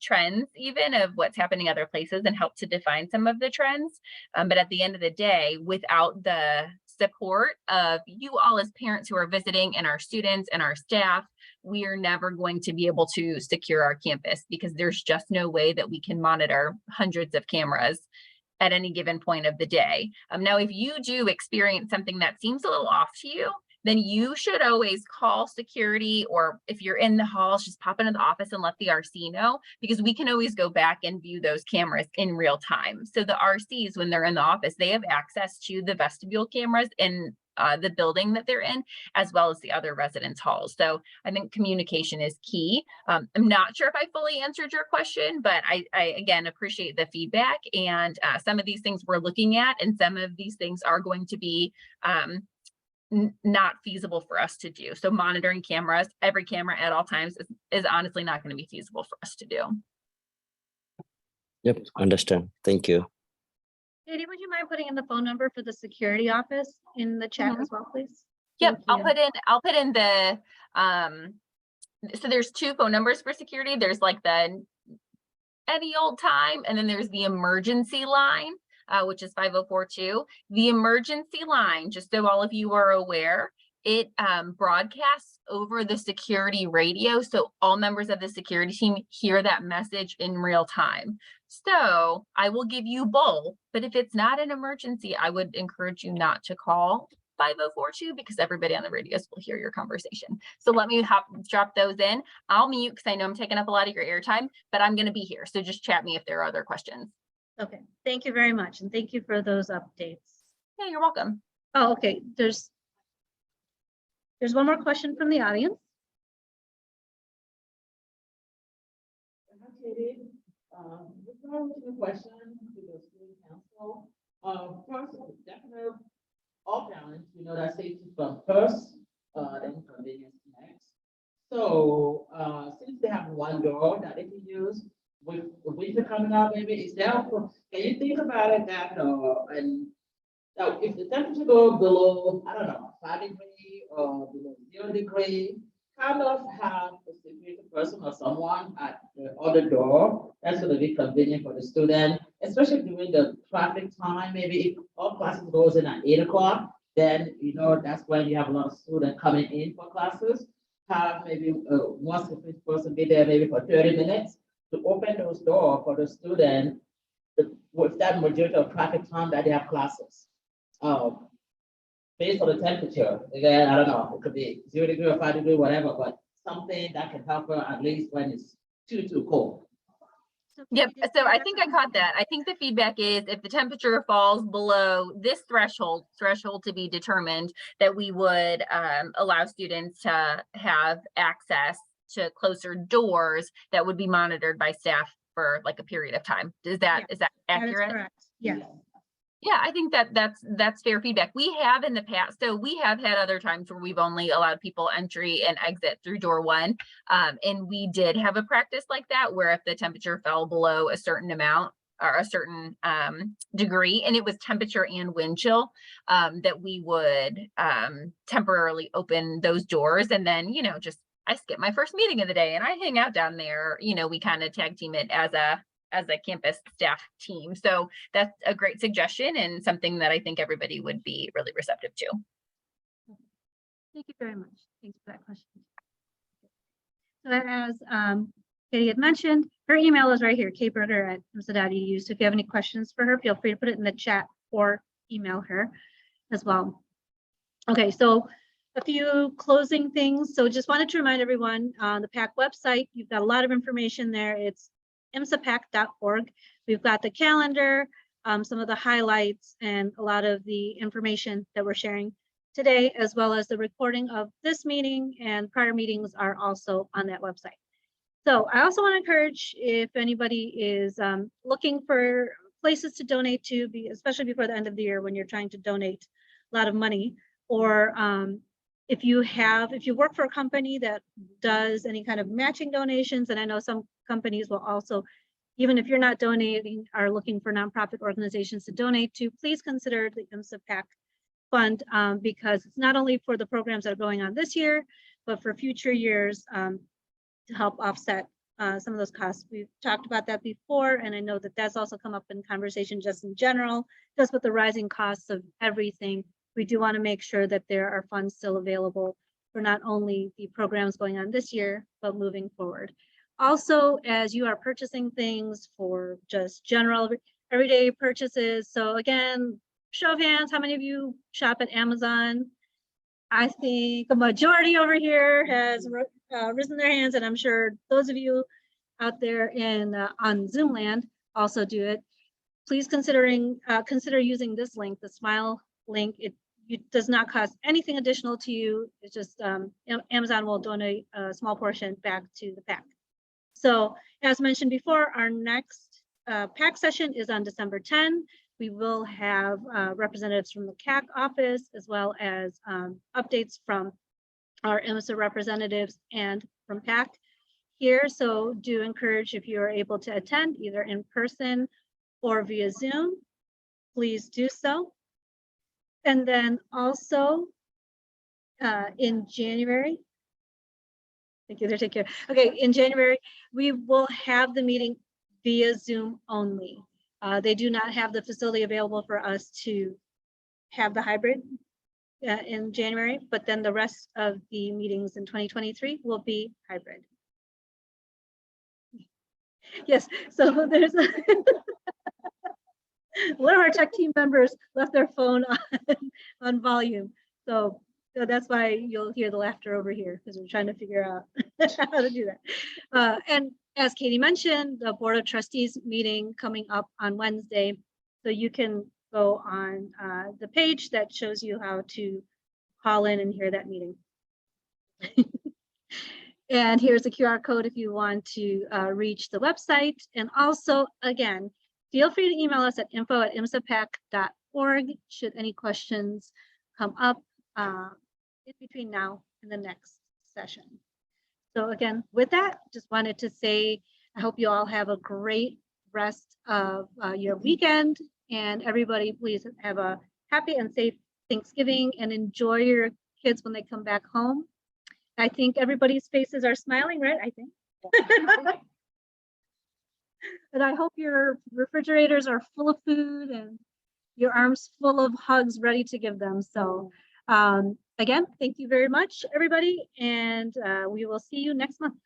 D: trends, even of what's happening other places, and help to define some of the trends. But at the end of the day, without the support of you all as parents who are visiting, and our students and our staff, we are never going to be able to secure our campus, because there's just no way that we can monitor hundreds of cameras at any given point of the day. Now, if you do experience something that seems a little off to you, then you should always call security, or if you're in the halls, just pop into the office and let the RC know, because we can always go back and view those cameras in real time. So the RCs, when they're in the office, they have access to the vestibule cameras in the building that they're in, as well as the other residence halls. So I think communication is key. I'm not sure if I fully answered your question, but I again appreciate the feedback. And some of these things we're looking at, and some of these things are going to be not feasible for us to do. So monitoring cameras, every camera at all times, is honestly not going to be feasible for us to do.
P: Yep, understand. Thank you.
A: Katie, would you mind putting in the phone number for the security office in the chat as well, please?
D: Yep,
A: Thank
D: I'll put in the so there's 2 phone numbers for security. There's like the any old time, and then there's the emergency line, which is 5042. The emergency line, just so all of you are aware, it broadcasts over the security radio. So all members of the security team hear that message in real time. So I will give you both, but if it's not an emergency, I would encourage you not to call 5042, because everybody on the radios will hear your conversation. So let me drop those in. I'll mute because I know I'm taking up a lot of your airtime, but I'm going to be here. So just chat me if there are other questions.
A: Okay, thank you very much. And thank you for those updates.
D: Yeah, you're welcome.
A: Oh, okay. There's one more question from the audience.
C: Regarding the question to the student council, So, first, definitely, all parents, we know that safety comes first, then convenience next. So, since they have one door that they can use, with winter coming up, maybe it's down for, can you think about it that, and now, if the temperature go below, I don't know, 5 degrees or below 0 degree, kind of have a security person or someone at the other door. That's going to be convenient for the student, especially during the traffic time. Maybe if all classes goes in at 8 o'clock, then that's when you have a lot of students coming in for classes. Have maybe one security person be there maybe for 30 minutes to open those doors for the student with that majority of traffic time that they have classes. Based on the temperature, again, I don't know, it could be 0 degree or 5 degree, whatever, but something that can help her at least when it's too cold.
D: Yep, so I think I caught that. I think the feedback is if the temperature falls below this threshold to be determined, that we would allow students to have access to closer doors that would be monitored by staff for like a period of time. Is that accurate?
A: That is correct. Yes.
D: Yeah, I think that's fair feedback. We have in the past, so we have had other times where we've only allowed people entry and exit through door one. And we did have a practice like that where if the temperature fell below a certain amount or a certain degree, and it was temperature and wind chill, that we would temporarily open those doors. And then, just I skip my first meeting of the day and I hang out down there. We kind of tag team it as a campus staff team. So that's a great suggestion and something that I think everybody would be really receptive to.
A: Thank you very much. Thanks for that question. So as Katie had mentioned, her email is right here, kburger@imsa.edu. So if you have any questions for her, feel free to put it in the chat or email her as well. Okay, so a few closing things. So just wanted to remind everyone on the PAC website, you've got a lot of information there. It's imsapac.org. We've got the calendar, some of the highlights, and a lot of the information that we're sharing today, as well as the recording of this meeting and prior meetings are also on that website. So I also want to encourage if anybody is looking for places to donate to, especially before the end of the year when you're trying to donate a lot of money, or if you work for a company that does any kind of matching donations, and I know some companies will also, even if you're not donating, are looking for nonprofit organizations to donate to, please consider the IMSA PAC fund because it's not only for the programs that are going on this year, but for future years to help offset some of those costs. We've talked about that before, and I know that that's also come up in conversation just in general, just with the rising costs of everything. We do want to make sure that there are funds still available for not only the programs going on this year, but moving forward. Also, as you are purchasing things for just general everyday purchases. So again, show of hands, how many of you shop at Amazon? I think a majority over here has risen their hands, and I'm sure those of you out there on Zoom land also do it. Please consider using this link, the Smile link. It does not cost anything additional to you. It's just Amazon will donate a small portion back to the PAC. So as mentioned before, our next PAC session is on December 10. We will have representatives from the CAC office as well as updates from our IMSA representatives and from PAC here. So do encourage, if you are able to attend either in person or via Zoom, please do so. And then also in January, thank you, take care. Okay, in January, we will have the meeting via Zoom only. They do not have the facility available for us to have the hybrid in January, but then the rest of the meetings in 2023 will be hybrid. Yes, so there's one of our tech team members left their phone on volume. So that's why you'll hear the laughter over here, because we're trying to figure out how to do that. And as Katie mentioned, the Board of Trustees meeting coming up on Wednesday. So you can go on the page that shows you how to call in and hear that meeting. And here's a QR code if you want to reach the website. And also, again, feel free to email us at info@imsapac.org should any questions come up in between now and the next session. So again, with that, just wanted to say, I hope you all have a great rest of your weekend, and everybody please have a happy and safe Thanksgiving and enjoy your kids when they come back home. I think everybody's faces are smiling, right? I think. And I hope your refrigerators are full of food and your arms full of hugs ready to give them. So again, thank you very much, everybody, and we will see you next month.